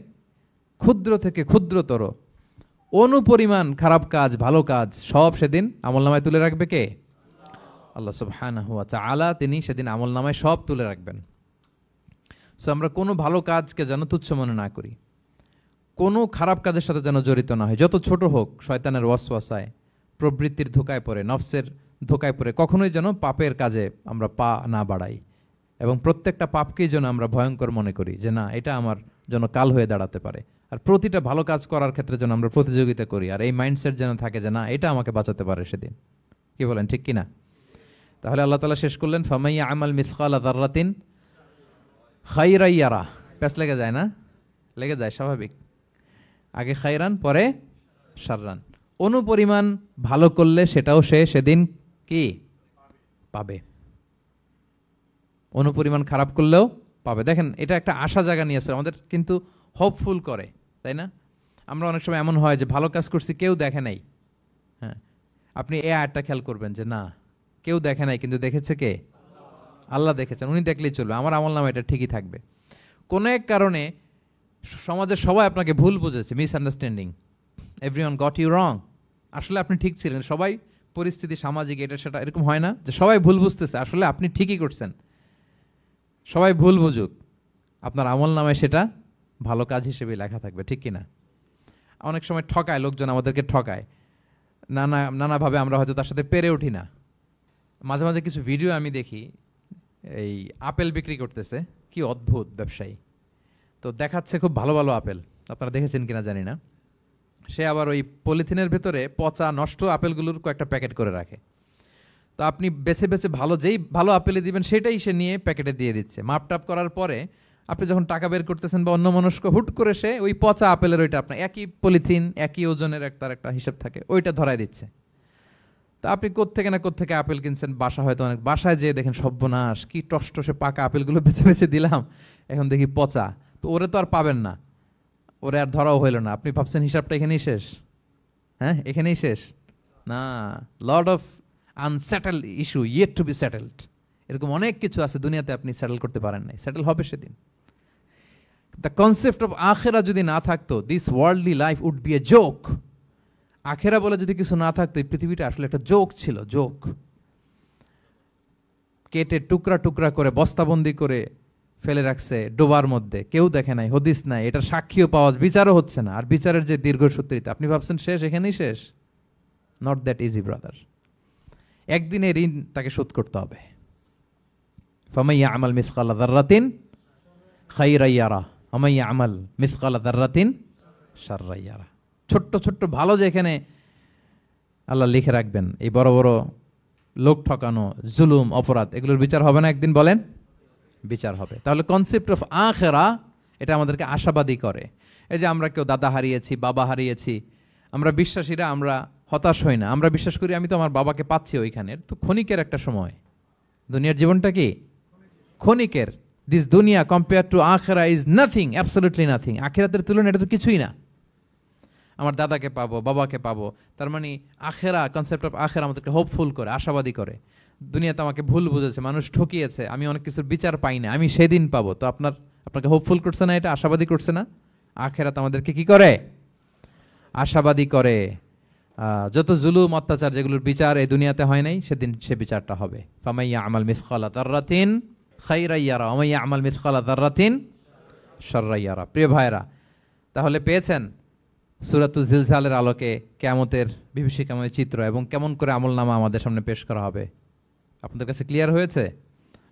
ক্ষুদ্র থেকে ক্ষুদ্রতর অনুপরিমাণ খারাপ কাজ, ভালো কাজ সব সেদিন আমলনামায় তুলে রাখবে কে? আল্লাহ সুবহানাহু ওয়া তাআলা, তিনি সেদিন আমলনামায় সব তুলে রাখবেন। সো আমরা কোনো ভালো কাজকে যেন তুচ্ছ মনে না করি, কোনো খারাপ কাজের সাথে যেন জড়িত না হয়, যত ছোট হোক। শয়তানের ওয়াসওয়াসায়, প্রবৃত্তির ধোকায় পড়ে, নফসের ধোকায় পড়ে কখনোই যেন পাপের কাজে আমরা পা না বাড়াই, এবং প্রত্যেকটা পাপকেই যেন আমরা ভয়ঙ্কর মনে করি যে না, এটা আমার জন্য কাল হয়ে দাঁড়াতে পারে। আর প্রতিটা ভালো কাজ করার ক্ষেত্রে যেন আমরা প্রতিযোগিতা করি, আর এই মাইন্ডসেট যেন থাকে যে না, এটা আমাকে বাঁচাতে পারে সেদিন। কি বলেন, ঠিক কিনা? তাহলে আল্লাহ তাআলা শেষ করলেন ফামাইয়া আমাল মিসকালা যাররাতিন খাইরান ইয়ারা। প্যাস লেগে যায় না? লেগে যায়, স্বাভাবিক। আগে খাইরান, পরে শাররান। অনুপরিমাণ ভালো করলে সেটাও সে সেদিন কি পাবে, অনুপরিমাণ খারাপ করলেও পাবে। দেখেন, এটা একটা আশা জায়গা নিয়েছে আমাদের, কিন্তু হোপফুল করে, তাই না? আমরা অনেক সময় এমন হয় যে ভালো কাজ করছি, কেউ দেখে নাই। হ্যাঁ, আপনি এই আয়াতটা খেয়াল করবেন যে না, কেউ দেখে নাই, কিন্তু দেখেছে কে? আল্লাহ দেখেছেন, উনি দেখলেই চলবে, আমার আমল নামা এটা ঠিকই থাকবে। কোনো এক কারণে সমাজের সবাই আপনাকে ভুল বুঝেছে, misunderstanding, everyone got you wrong, আসলে আপনি ঠিক ছিলেন। সবাই পরিস্থিতি, সামাজিক, এটা সেটা, এরকম হয় না যে সবাই ভুল বুঝতেছে, আসলে আপনি ঠিকই করছেন। সবাই ভুল বুঝুক, আপনার আমল নামায় সেটা ভালো কাজ হিসেবে লেখা থাকবে, ঠিক কিনা? অনেক সময় ঠকায় লোকজন, আমাদেরকে ঠকায় নানাভাবে, আমরা হয়তো তার সাথে পেরে উঠি না। মাঝে মাঝে কিছু ভিডিও আমি দেখি, এই আপেল বিক্রি করতেছে, কি অদ্ভুত ব্যবসায়ী, তো দেখাচ্ছে খুব ভালো ভালো আপেল, আপনারা দেখেছেন কিনা জানি না। সে আবার ওই পলিথিনের ভেতরে পচা নষ্ট আপেলগুলোর কয়েকটা প্যাকেট করে রাখে, তো আপনি বেছে বেছে যেই ভালো আপেলে দিবেন সেটাই সে নিয়ে প্যাকেটে দিয়ে দিচ্ছে। মাপটাপ করার পরে আপনি যখন টাকা বের করতেছেন বা অন্যমনস্ক, হুট করে সে ওই পচা আপেলের ওইটা, আপনার একই পলিথিন, একই ওজনের তার একটা হিসাব থাকে, ওইটা ধরাই দিচ্ছে। তা আপনি কোত্থেকে আপেল কিনছেন, বাসা হয়তো অনেক, বাসায় যেয়ে দেখেন সর্বনাশ, কি টসটসে পাকা আপেলগুলো বেছে বেছে দিলাম, এখন দেখি পচা। তো ওরে তো আর পাবেন না, ওরে আর ধরাও হইল না। আপনি ভাবছেন হিসাবটা এখানেই শেষ? হ্যাঁ, এখানেই শেষ না। Lot of unsettled issue yet to be settled, এরকম অনেক কিছু আছে দুনিয়াতে আপনি সেটেল করতে পারেন নাই, সেটেল হবে সেদিন। দ্য কনসেপ্ট অফ আখেরা যদি না থাকতো, this worldly life would be a joke. আখেরা বলে যদি কিছু না থাকতো, এই পৃথিবীটা আসলে একটা জোক ছিল, জোক। কেটে টুকরা টুকরা করে বস্তাবন্দি করে ফেলে রাখছে ডোবার মধ্যে, কেউ দেখে নাই, হদিস নাই, এটার সাক্ষীও পাওয়া, বিচারও হচ্ছে না। আর বিচারের যে দীর্ঘসূত্রিতা, আপনি ভাবছেন শেষ, এখানেই শেষ? Not that easy brother. একদিনে ঋণ তাকে শোধ করতে হবে। ফামাইয়া আমাল মিসকালা যাররাতিন খাইরান ইয়ারা ওমাইয়া আমাল মিসকালা যাররাতিন শাররান ইয়ারা। ছোট্ট ছোট্ট ভালো যেখানে আল্লাহ লিখে রাখবেন, এই বড় বড় লোক ঠকানো, জুলুম, অপরাধ, এগুলোর বিচার হবে না একদিন? বলেন, বিচার হবে। তাহলে কনসেপ্ট অফ আখেরা, এটা আমাদেরকে আশাবাদী করে। এই যে আমরা কেউ দাদা হারিয়েছি, বাবা হারিয়েছি, আমরা বিশ্বাসীরা আমরা হতাশ হই না, আমরা বিশ্বাস করি আমি তো আমার বাবাকে পাচ্ছি ওইখানে। তো ক্ষণিকের একটা সময়, দুনিয়ার জীবনটা কি ক্ষণিকের। দিস দুনিয়া কম্পেয়ার টু আখেরা ইজ নাথিং, অ্যাবসলিউটলি নাথিং। আখেরাতের তুলনায় এটা তো কিছুই না। আমার দাদাকে পাবো, বাবাকে পাবো, তার মানে আখেরা, কনসেপ্ট অফ আখেরা আমাদেরকে হোপফুল করে, আশাবাদী করে। দুনিয়াতে আমাকে ভুল বুঝেছে, মানুষ ঠকিয়েছে, আমি অনেক কিছুর বিচার পাই না, আমি সেদিন পাবো। তো আপনাকে হোপফুল করছে না, এটা আশাবাদী করছে না? আখেরাত আমাদেরকে কি করে? আশাবাদী করে। যত জুলুম, অত্যাচার, যেগুলোর বিচার এই দুনিয়াতে হয় নাই, সেদিন সে বিচারটা হবে। ফামাইয়া আমাল মিসকালা যাররাতিন খাইরান ইয়ারা ওমাইয়া আমাল মিসকালা যাররাতিন শাররান ইয়ারা। প্রিয় ভাইরা, তাহলে পেয়েছেন সূরাতুজ জিলজালের আলোকে কিয়ামতের বিভীষিকাময় চিত্র, এবং কেমন করে আমলনামা আমাদের সামনে পেশ করা হবে। আপনাদের কাছে ক্লিয়ার হয়েছে?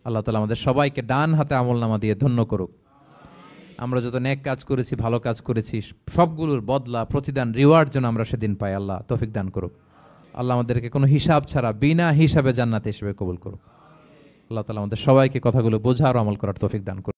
আল্লাহ তাআলা আমাদের সবাইকে ডান হাতে আমলনামা দিয়ে ধন্য করুক। আমরা যত নেক কাজ করেছি, ভালো কাজ করেছি, সবগুলোর বদলা, প্রতিদান, রিওয়ার্ড যেন আমরা সেদিন পাই। আল্লাহ তৌফিক দান করুক। আল্লাহ আমাদেরকে কোনো হিসাব ছাড়া বিনা হিসাবে জান্নাতে হিসেবে কবুল করুক। আল্লাহ তাআলা আমাদের সবাইকে কথাগুলো বোঝা আর আমল করার তৌফিক দান করুক।